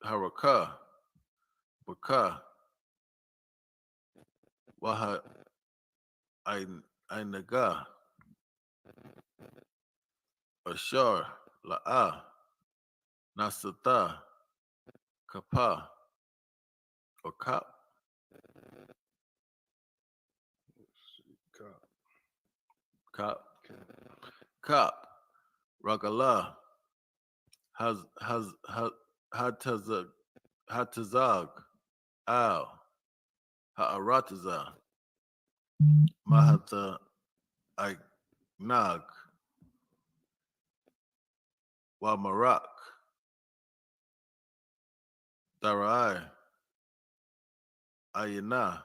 S5: Haraka, Baka, Waha Ainaga, Ashar, La'a, Nasata, Kapa, or Kap, Kap, Kap, Ragala, Hatazag, Al, Ha'arataza, Mahatha Nag, Wamarak, Darai, Ayana,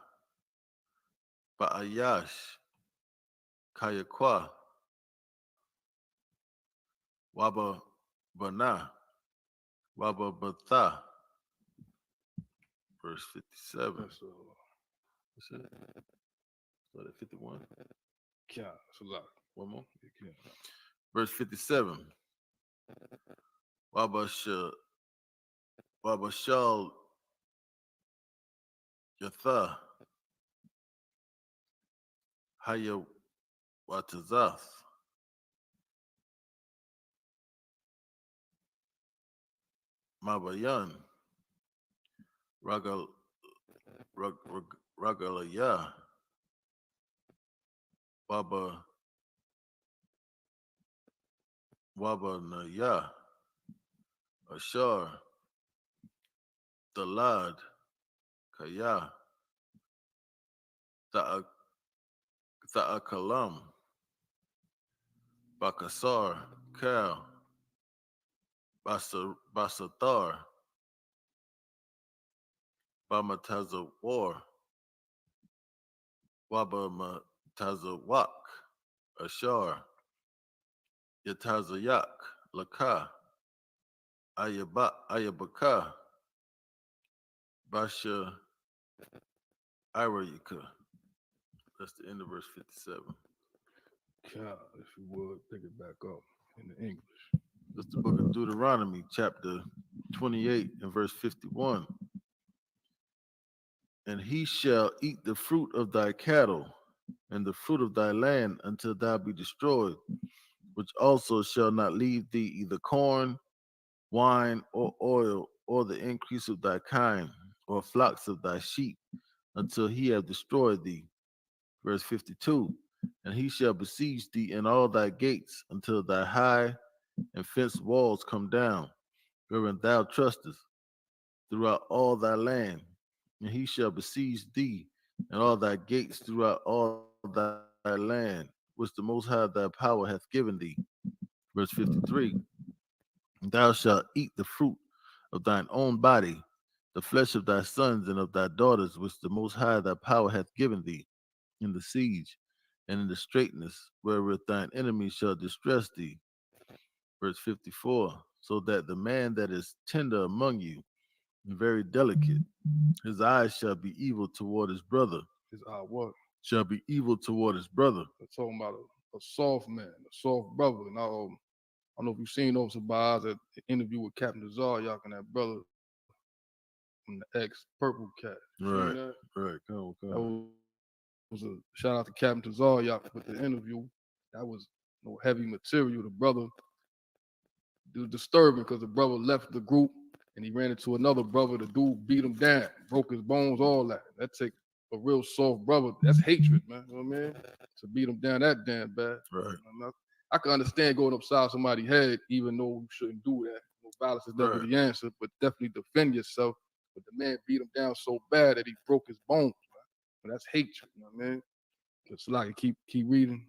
S5: Ba'ayash, Kayakwa, Waba Bana, Waba Batha, verse 57. What's it? Start at 51.
S3: Yeah, it's a lot.
S5: One more. Verse 57. Waba Shal Yatha, Haya Watazath, Mabayan, Ragalaya, Waba Naya, Ashar, Dalad, Kaya, Ta'akalam, Bakasar, Kal, Basathar, Bamatazawar, Wabamatazawak, Ashar, Yatazayak, Laka, Ayabaka, Basha Irayika. That's the end of verse 57.
S3: God, if you would, pick it back up in the English.
S5: That's the book of Deuteronomy, chapter 28 and verse 51. And he shall eat the fruit of thy cattle and the fruit of thy land until thou be destroyed, which also shall not leave thee either corn, wine, or oil, or the increase of thy kind, or flocks of thy sheep, until he have destroyed thee. Verse 52. And he shall besiege thee in all thy gates until thy high and fenced walls come down, wherein thou trustest, throughout all thy land. And he shall besiege thee and all thy gates throughout all thy land, which the Most High thy power hath given thee. Verse 53. Thou shalt eat the fruit of thine own body, the flesh of thy sons and of thy daughters, which the Most High thy power hath given thee, in the siege and in the straitness wherewith thine enemies shall distress thee. Verse 54. So that the man that is tender among you and very delicate, his eyes shall be evil toward his brother.
S3: His eye what?
S5: Shall be evil toward his brother.
S3: They're talking about a soft man, a soft brother. And I don't know if you've seen those Sabahs at the interview with Captain Zaryak and that brother from the ex-Purple Cat.
S5: Right,
S3: that?
S5: right. Come.
S3: That was a shout out to Captain Zaryak with the interview. That was heavy material. The brother, it was disturbing because the brother left the group and he ran into another brother. The dude beat him down, broke his bones, all that. That take a real soft brother. That's hatred, man. You know what I mean? To beat him down that damn bad.
S5: Right.
S3: I can understand going upside somebody's head, even though you shouldn't do that. Violence is never the answer, but definitely defend yourself. But the man beat him down so bad that he broke his bones. But that's hatred, you know what I mean? It's like keep reading.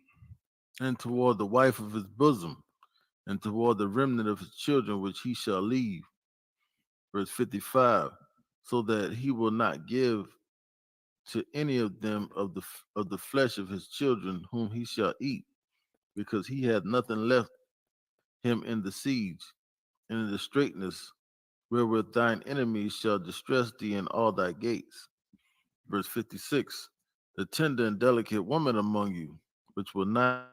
S5: And toward the wife of his bosom, and toward the remnant of his children which he shall leave. Verse 55. So that he will not give to any of them of the flesh of his children whom he shall eat, because he had nothing left him in the siege, and in the straitness wherewith thine enemies shall distress thee in all thy gates. Verse 56. The tender and delicate woman among you, which will not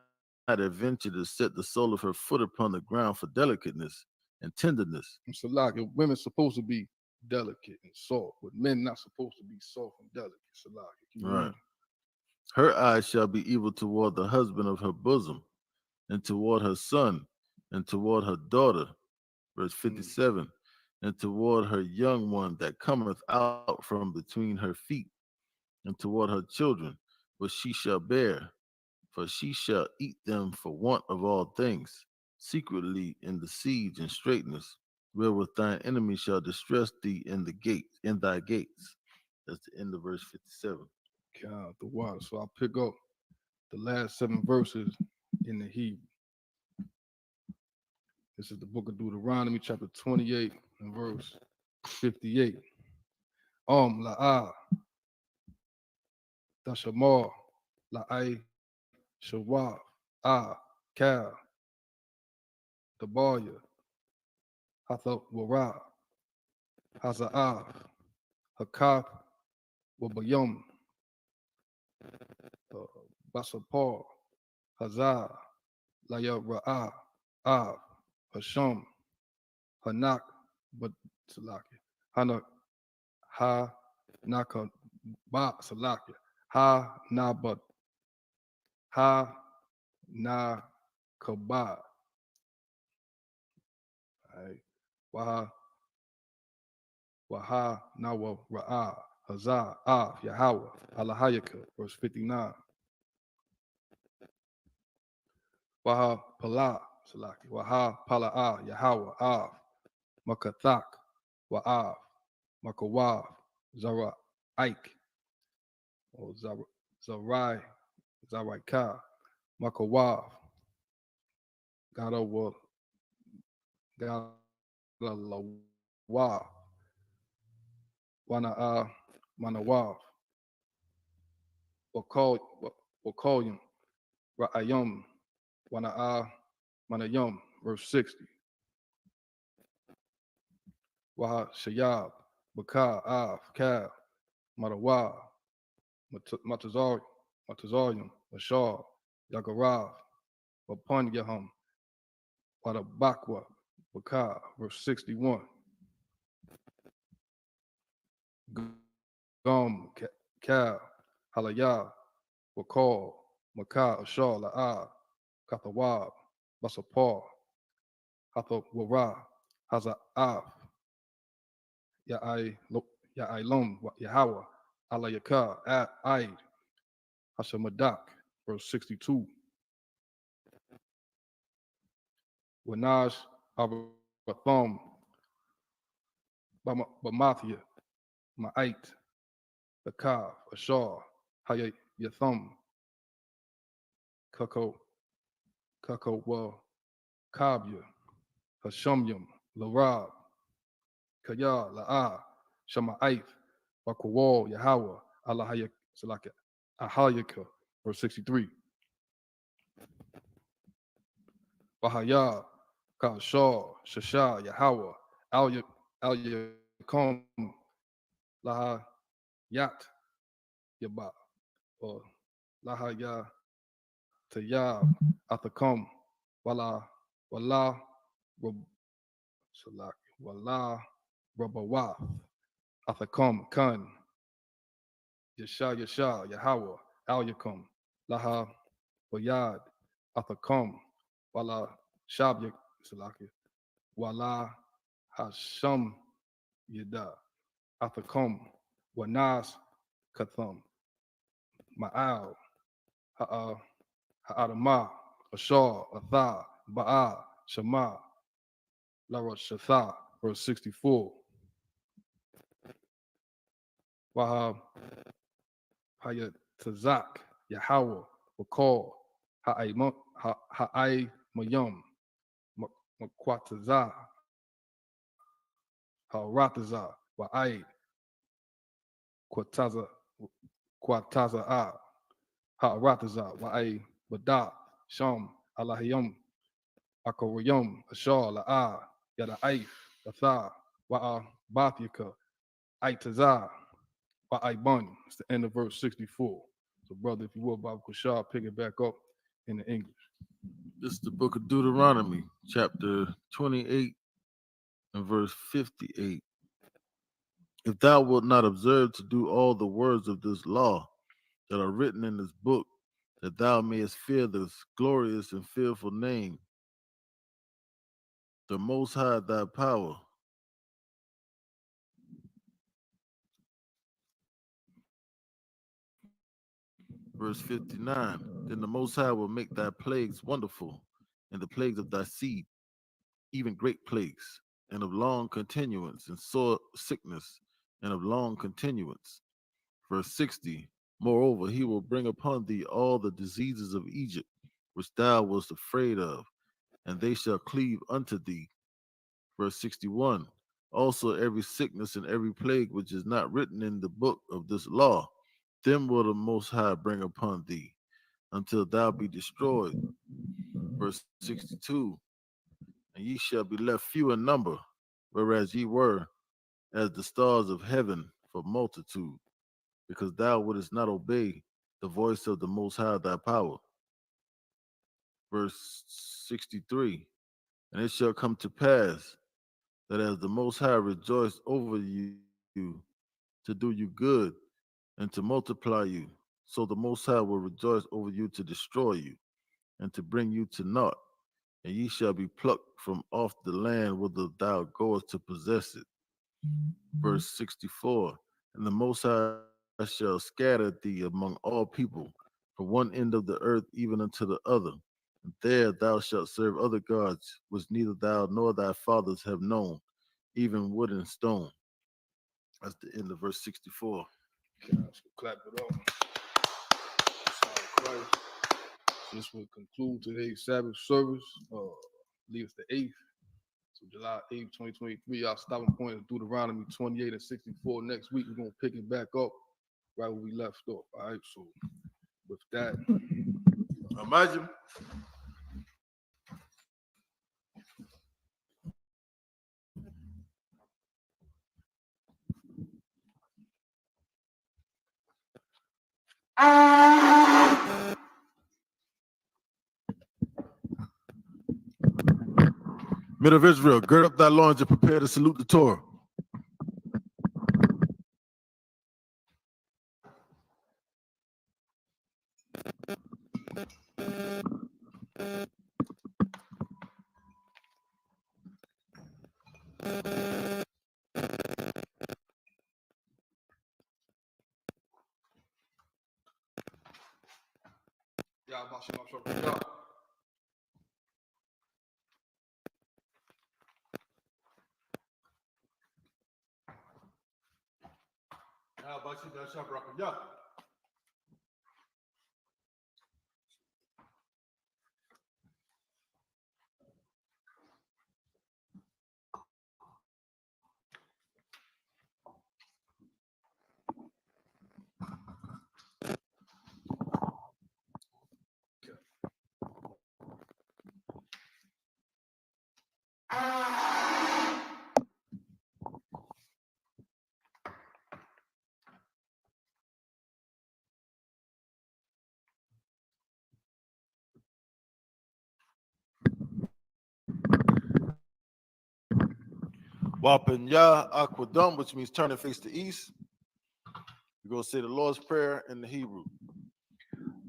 S5: adventure to set the sole of her foot upon the ground for delicateness and tenderness.
S3: It's a lot. Women supposed to be delicate and soft, but men not supposed to be soft and delicate. It's a lot.
S5: Right. Her eyes shall be evil toward the husband of her bosom, and toward her son, and toward her daughter. Verse 57. And toward her young one that cometh out from between her feet, and toward her children, which she shall bear, for she shall eat them for want of all things, secretly in the siege and straitness, wherewith thine enemy shall distress thee in thy gates. That's the end of verse 57.
S3: God, the water. So I'll pick up the last 7 verses in the Hebrew. This is the book of Deuteronomy, chapter 28, and verse 58. La'ah, Tashamar, La'ai, Shawah, Kal, Tabarya, Hathawara, Haza'ah, Hakaf, Wabayom, Basapar, Hazah, Laya Ra'ah, Av, Hasham, Hanak, but Salaki, Hanak, Ha, Naka, Ba, Salaki, Ha, Nabat, Ha, Na, Kabah, Waha, Nawa, Ra'ah, Hazah, Av, Yahweh, Alahayaka, verse 59. Waha, Pala, Salaki, Waha, Pala'ah, Yahweh, Av, Makathak, Wa'av, Makawav, Zara, Ike, or Zarai, Zaraika, Makawav, Gadawa, Gadalawa, Manawav, Wakoyim, Ra'ayum, Manayum, verse 60. Waha Shayab, Bakar, Av, Kal, Matawa, Matazarium, Mashar, Yagarav, Upon Yahum, Wadabakwa, Wakah, verse 61. Gum, Kal, Halayah, Wakal, Makah, Ashar, La'ah, Kathawab, Basapar, Hathawara, Haza'af, Ya'ilum, Yahweh, Alayakah, Aid, Hashamadak, verse 62. Wanaj, Abatham, Bamathia, Ma'ait, Akav, Ashar, Hayatham, Kako, Wa, Kabya, Hashamyam, Larab, Kaya, La'ah, Shama'aith, Bakwal, Yahweh, Allahayaka, Ahayaka, verse 63. Bahaya, Kashar, Shasha, Yahweh, Al-Yakum, Laha, Yat, Yaba, or Laha Ya, Tayab, Athakum, Wala, Salak, Wala, Rabawath, Athakum, Kun, Yasha, Yahweh, Al Yakum, Laha, Wayad, Athakum, Wala, Shab, Salaki, Wala, Hasham, Yada, Athakum, Wanas, Kathum, Ma'al, Ha'adamah, Ashar, Atha, Ba'a, Shema, Lara Shatha, verse 64. Waha Hayatazak, Yahweh, Wakal, Ha'ay Mayum, Makwataza, Ha'rataza, Wa'ay, Kwataza, Ha'rataza, Wa'ay, Bada, Sham, Alahiyum, Akorayum, Ashar, La'ah, Yada'ay, Atha, Wa'a, Bathika, Aitaza, Ba'ayban. It's the end of verse 64. So, brother, if you will, Bob Kushar, pick it back up in the English.
S5: This is the book of Deuteronomy, chapter 28 and verse 58. If thou wilt not observe to do all the words of this law that are written in this book, that thou mayest fear this glorious and fearful name, the Most High thy power. Verse 59, then the Most High will make thy plagues wonderful, and the plagues of thy seed, even great plagues, and of long continuance, and sore sickness, and of long continuance. Verse 60, moreover, he will bring upon thee all the diseases of Egypt, which thou wast afraid of, and they shall cleave unto thee. Verse 61, also every sickness and every plague which is not written in the book of this law, them will the Most High bring upon thee, until thou be destroyed. Verse 62, and ye shall be left few in number, whereas ye were as the stars of heaven for multitude, because thou wouldest not obey the voice of the Most High thy power. Verse 63, and it shall come to pass that as the Most High rejoiced over you to do you good and to multiply you, so the Most High will rejoice over you to destroy you and to bring you to naught, and ye shall be plucked from off the land whither thou goest to possess it. Verse 64, and the Most High shall scatter thee among all people, from one end of the earth even unto the other, and there thou shalt serve other gods, which neither thou nor thy fathers have known, even wood and stone. That's the end of verse 64.
S3: Let's clap it up. This will conclude today's Sabbath service. Leave us the 8th. So July 8th, 2023. Our stopping point is Deuteronomy 28 and 64. Next week, we're going to pick it back up right where we left off. All right. So with that,
S5: Imagine. Men of Israel, gird up thy loins and prepare to salute the Torah. Wapen Yah Aquadum, which means turn and face the east. We're going to say the Lord's Prayer in the Hebrew.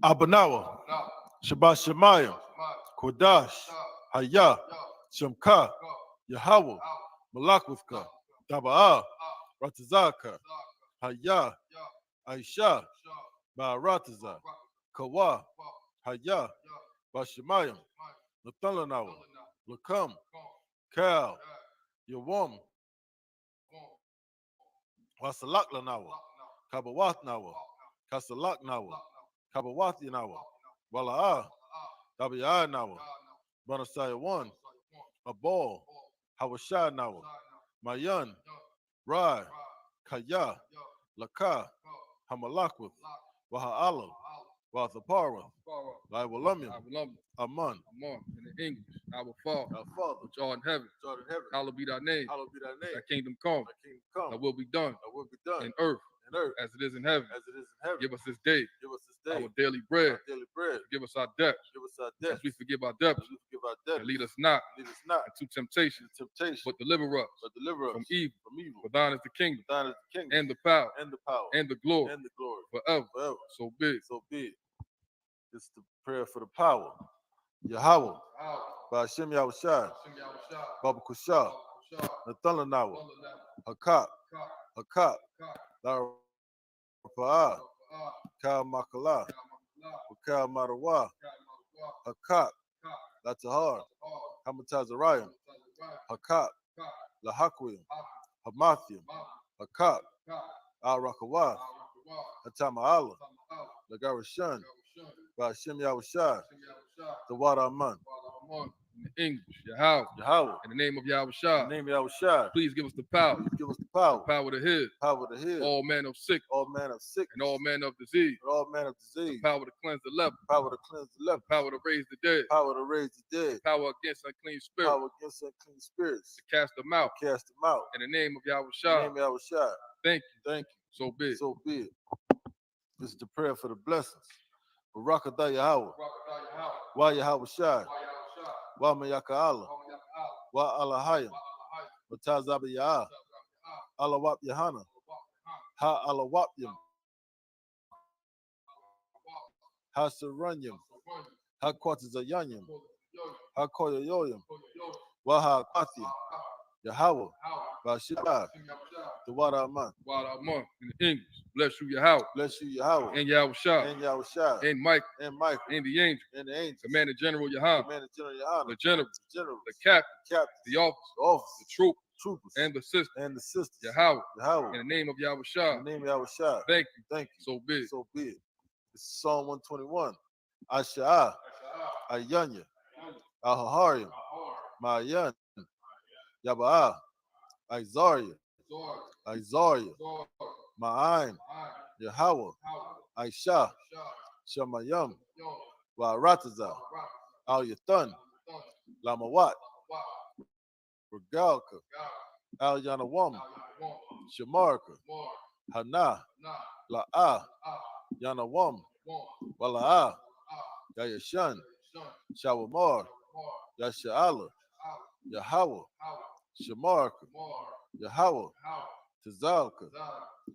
S5: Abanawa, Shabbat Shemayim, Kodash, Hayah, Shemka, Yahweh, Malakwithka, Daba'ah, Ratazaka, Hayah, Aisha, Ba'arataza, Kawa, Hayah, Bashemayim, Nathalanawa, Lakam, Kal, Yawam, Wasalak-lanawa, Kabawath-nawa, Kasalak-nawa, Kabawath-yanawa, Wala'ah, Dabi'ah-nawa, Banasaya-1, Abal, Hawashah-nawa, Mayan, Rai, Kaya, Laka, Hamalakwith, Waha'ala, Wathapara, Laiwalamya, Aman.
S3: In the English, our Father, which art in heaven, hallowed be thy name. Thy kingdom come. Thy will be done. In earth, as it is in heaven. Give us this day our daily bread. Give us our debts, as we forgive our debtors. And lead us not into temptation, but deliver us from evil. For thine is the kingdom, and the power, and the glory, forever. So be it.
S5: It's the prayer for the power. Yahweh, Ba'ashem Yahushai, Baba Kushah, Nathalanawa, Hakak, Larapa'ah, Kal Makala, Kal Marawa, Hakak, Latahar, Hamatazarayim, Hakak, Lahakwim, Hamathium, Hakak, Al-Rakawa, Hatama'ala, Lagarashan, Ba'ashem Yahushai, the water Aman.
S3: In the English, Yahweh. In the name of Yahushua. Please give us the power. The power to heal. All manner of sick. And all manner of disease. The power to cleanse the leper. The power to raise the dead. The power against unclean spirits. To cast them out. In the name of Yahushua. Thank you. So be it.
S5: This is the prayer for the blessings. Barakatah Yahweh. Wa Yahweh Shai. Wa Mayaka Allah. Wa Alahayim. Wa Tazab Yah. Alawap Yahana. Ha Alawapyam. Ha Saranyam. Ha Kwatazayanyam. Ha Koyoyoyam. Wa Ha Kwathim. Yahweh. Bashai. The water Aman.
S3: In the English. Bless you, Yahweh. And Yahushua. And Mike. And the angel. Commander General Yahweh. The general. The captain. The officer. The troopers. And the sisters. Yahweh. In the name of Yahushua. Thank you. So be it.
S5: This is Psalm 121. Asha'ah. Ayanya. Ahaharim. Ma'ayan. Yaba'ah. Isaiah. Ma'aim. Yahweh. Aisha. Shemayam. Wa'arataza. Al Yathan. Lamawat. Regalka. Al Yanawam. Shamarka. Hana. La'ah. Yanawam. Wala'ah. Yayashan. Shawamar. Yasha'ala. Yahweh, Shamarka, Yahweh, Tazalka,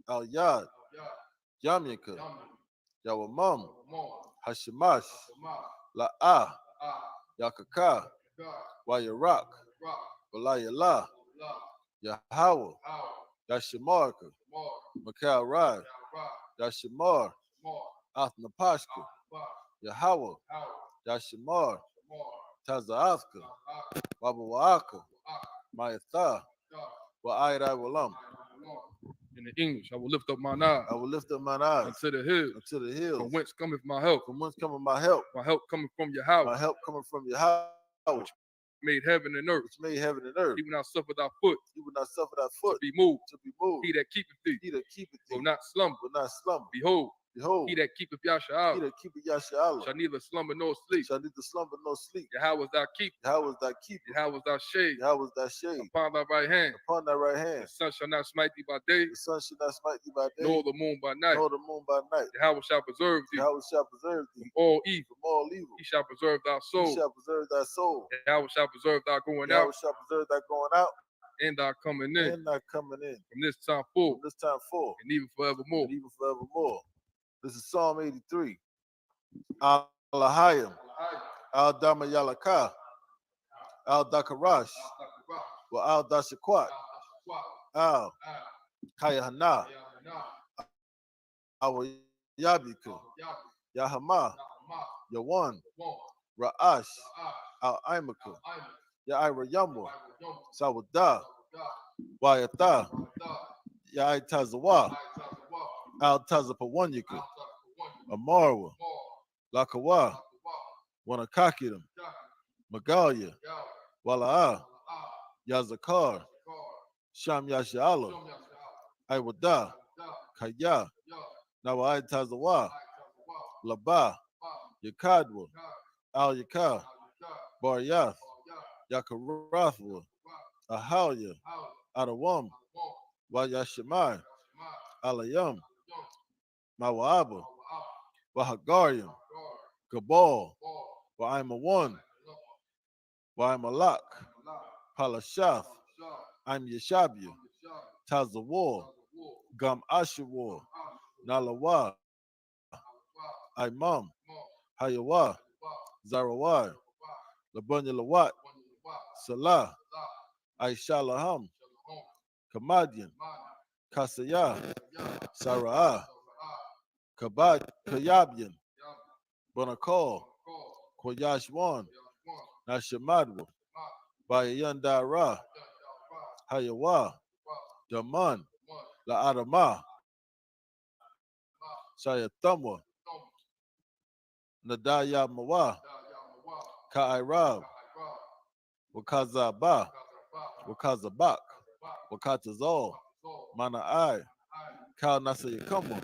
S5: Al Yad, Yamyaka, Yawamam, Hashimash, La'ah, Yakaka, Wayarak, Walayala, Yahweh, Yashimarka, Makal Rad, Yashimar, Athnapashka, Yahweh, Yashimar, Tazaaska, Wabawaaka, Mayatha, Wa'ayra Walam.
S3: In the English, I will lift up mine eyes.
S5: I will lift up mine eyes
S3: unto the hills.
S5: unto the hills.
S3: From whence cometh my help?
S5: From whence cometh my help?
S3: My help coming from Yahweh.
S5: My help coming from Yahweh,
S3: which made heaven and earth.
S5: which made heaven and earth.
S3: He will not suffer thy foot
S5: He will not suffer thy foot
S3: to be moved.
S5: to be moved.
S3: He that keepeth thee
S5: He that keepeth thee
S3: will not slumber.
S5: will not slumber.
S3: Behold,
S5: Behold,
S3: he that keepeth
S5: he
S3: Yasha'al
S5: that keepeth Yasha'Allah
S3: shall neither slumber nor sleep.
S5: shall neither slumber nor sleep.
S3: Yahweh is thy keeper.
S5: Yahweh is thy keeper.
S3: Yahweh is thy shade.
S5: Yahweh is thy shade.
S3: Upon thy right hand.
S5: Upon thy right
S3: The
S5: hand,
S3: sun shall not smite thee by day,
S5: the sun shall not smite thee by day,
S3: nor the moon by night.
S5: nor the moon by night.
S3: Yahweh shall preserve thee
S5: Yahweh shall preserve thee
S3: from all evil.
S5: from all evil.
S3: He shall preserve thy
S5: He
S3: soul.
S5: shall preserve thy soul.
S3: Yahweh shall preserve thy going
S5: Yahweh
S3: out
S5: shall preserve thy going out
S3: and thy coming in
S5: and thy coming in.
S3: from this time forth
S5: From this time forth
S3: and even forevermore.
S5: and even forevermore. This is Psalm 83. Al-Lahayim, Al-Damayalaka, Al-Dakarash, wa Al-Dashakwat, Al-Kayahana, Al-Yabika, Yahama, Yawan, Ra'ash, Al-Aimaka, Ya'ira Yamwa, Sawada, Wayata, Ya'itazawa, Al-Tazapawanyaka, Amarwa, Lakawa, Wanakakidim, Magalia, Walaa, Yazakar, Sham Yasha'ala, Iwada, Kaya, Nawai Tazawa, Laba, Yakadwa, Al Yaka, Baryath, Yakarathwa, Ahalia, Adawam, Wayashimai, Alayam, Mawaba, Wahagarium, Gabal, Wa'ima1, Wa'ima-lak, Palashath, I'm Yeshabia, Tazawar, Gam Ashawar, Nalawa, Imam, Hayawa, Zarawai, Labunya Lawat, Salah, Aishalaham, Kamadian, Kasaya, Sara'ah, Kayabian, Bonakal, Koyashwan, Nashamadwa, Bayayandara, Hayawa, Daman, La Adama, Shayatamwa, Nadaya Mawa, Ka'irab, Wakazaba, Wakazabak, Wakatazal, Mana'ai, Kal Nasayakama,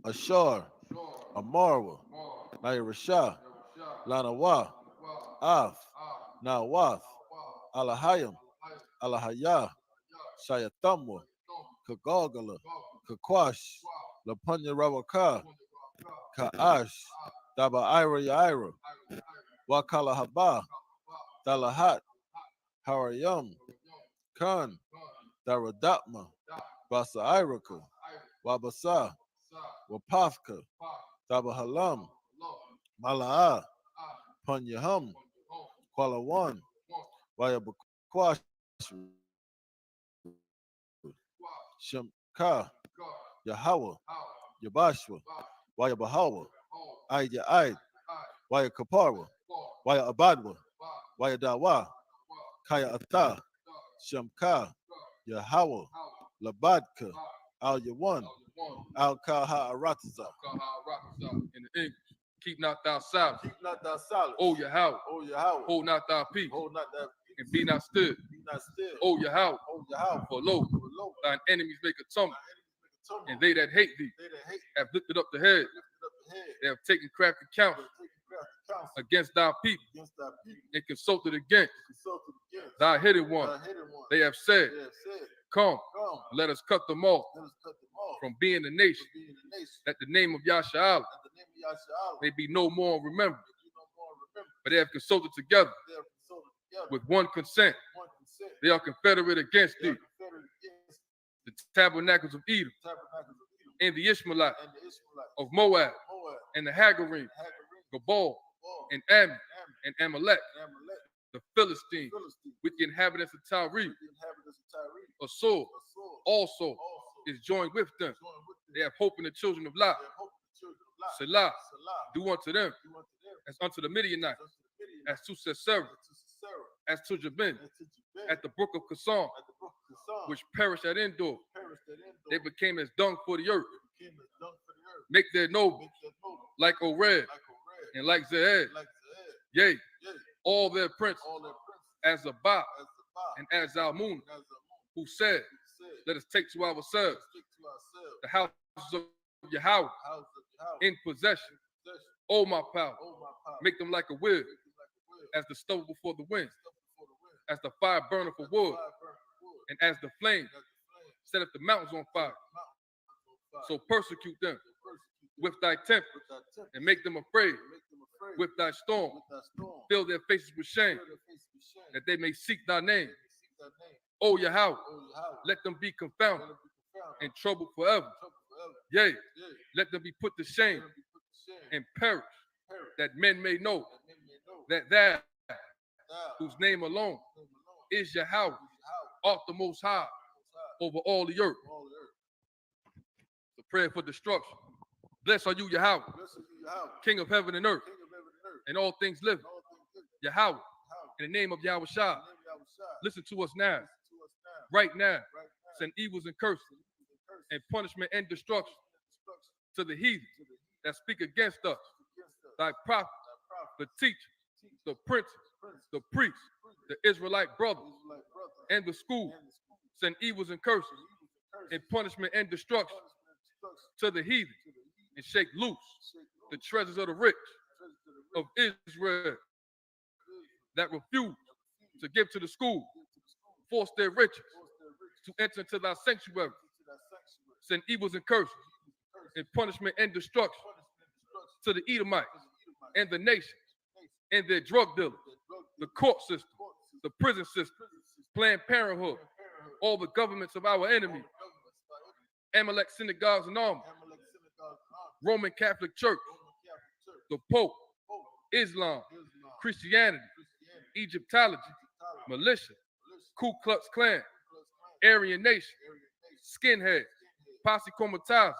S5: Ashar, Amarwa, Nairashah, Lanawa, Af, Nawath, Alahayam, Alahaya, Shayatamwa, Kagogala, Kakwash, Lapunya Rawaka, Ka'ash, Daba Ira Yaira, Wakala Haba, Dalahat, Harayam, Khan, Daradatma, Basa Iraka, Wabasa, Wapafka, Dabahalam, Malaa, Punyaham, Kualawan, Wayabakwash, Shemka, Yahweh, Yabashwa, Wayabahawa, Aida Aid, Waya Kapara, Waya Abadwa, Waya Dawa, Kaya Ata, Shemka, Yahweh, Labadka, Al Yawan, Al Kaha Arataza.
S3: In the English, keep not thou silent.
S5: Keep not thy silence.
S3: O Yahweh,
S5: O Yahweh,
S3: hold not thy peace,
S5: hold not thy peace,
S3: and be not still.
S5: be not still.
S3: O Yahweh,
S5: O Yahweh,
S3: for lo,
S5: for lo,
S3: thine enemies make a tumble,
S5: tumble,
S3: and they that hate thee
S5: they that hate
S3: have lifted up the head.
S5: lifted up the head,
S3: They have taken crafty counsel
S5: they take crafty counsel
S3: against thy people
S5: against thy people,
S3: and consulted against
S5: consulted against
S3: thy hidden one.
S5: thy hidden one.
S3: They have said,
S5: They have said,
S3: come,
S5: come,
S3: let us cut them off
S5: let us cut them off
S3: from being a nation,
S5: from being a nation,
S3: that the name of Yasha'al
S5: that the name of Yahshua
S3: may be no more remembered.
S5: may be no more remembered.
S3: but they have consulted together with one consent. They are confederate against thee, the tabernacles of Edom, and the Ishmaelites of Moab, and the Hagarim, Gabal, and Ammon, and Amalek, the Philistines, with the inhabitants of Tyre. A sword also is joined with them. They have hope in the children of Lot. Selah, do unto them as unto the Midianites, as to Sisera, as to Jabin, at the brook of Kazan, which perished at Endor. They became as dung for the earth. Make their nobles like Ored and like Zeed. Yea, all their princes as Abba and as Zalmun, who said, let us take to ourselves the houses of Yahweh in possession. O my power, make them like a wood, as the stubble before the wind, as the fire burner for wood, and as the flame set up the mountains on fire. So persecute them with thy temper, and make them afraid with thy storm. Fill their faces with shame, that they may seek thy name. O Yahweh, let them be confounded and troubled forever. Yea, let them be put to shame and perish, that men may know that thou, whose name alone is Yahweh, art the most high over all the earth. The prayer for destruction. Blessed are you, Yahweh, King of heaven and earth, and all things living. Yahweh, in the name of Yahweh Shah, listen to us now. Right now, send evils and curses, and punishment and destruction to the heathens that speak against us, thy prophets, the teachers, the princes, the priests, the Israelite brothers, and the school. Send evils and curses, and punishment and destruction to the heathen, and shake loose the treasures of the rich of Israel that refuse to give to the school, force their riches to enter into thy sanctuary. Send evils and curses, and punishment and destruction to the Edomites and the nations and their drug dealers, the court system, the prison system, Planned Parenthood, all the governments of our enemies, Amalek synagogues and armies, Roman Catholic Church, the Pope, Islam, Christianity, Egyptology, militia, Ku Klux Klan, Aryan Nation, skinheads, posse comitatus,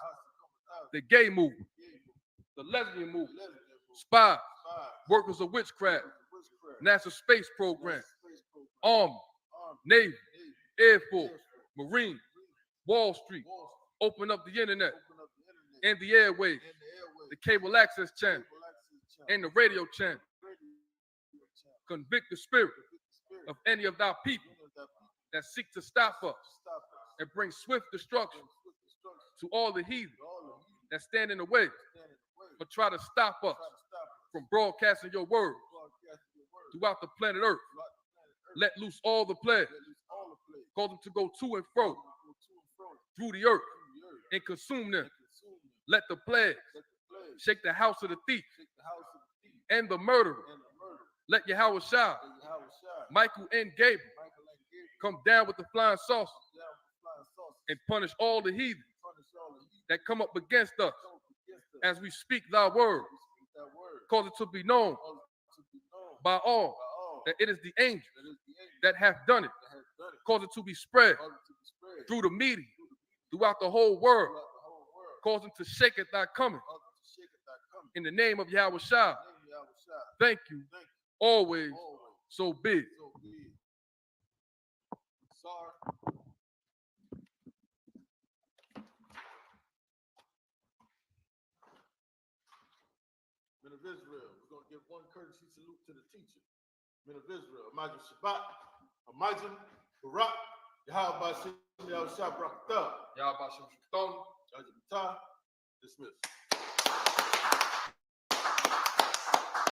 S3: the gay movement, the lesbian movement, spies, workers of witchcraft, NASA space program, Army, Navy, Air Force, Marine, Wall Street, open up the internet and the airwaves, the cable access channel and the radio channel. Convict the spirit of any of thy people that seek to stop us and bring swift destruction to all the heathen that stand in the way, but try to stop us from broadcasting your word throughout the planet Earth. Let loose all the plagues, cause them to go to and fro through the earth and consume them. Let the plagues shake the house of the thief and the murderer. Let Yahweh Shah, Michael and Gabriel come down with the flying saucers and punish all the heathen that come up against us as we speak thy word. Cause it to be known by all that it is the angel that hath done it. Cause it to be spread through the media, throughout the whole world. Cause them to shake at thy coming. In the name of Yahweh Shah, thank you, always, so be.
S5: Men of Israel, we're going to give one courtesy salute to the teacher. Men of Israel, Amajim Shabbat, Amajim Barak, Yahweh Bashem Yahweh Shah Barak Yahweh Bashem Shukton, Dismissed.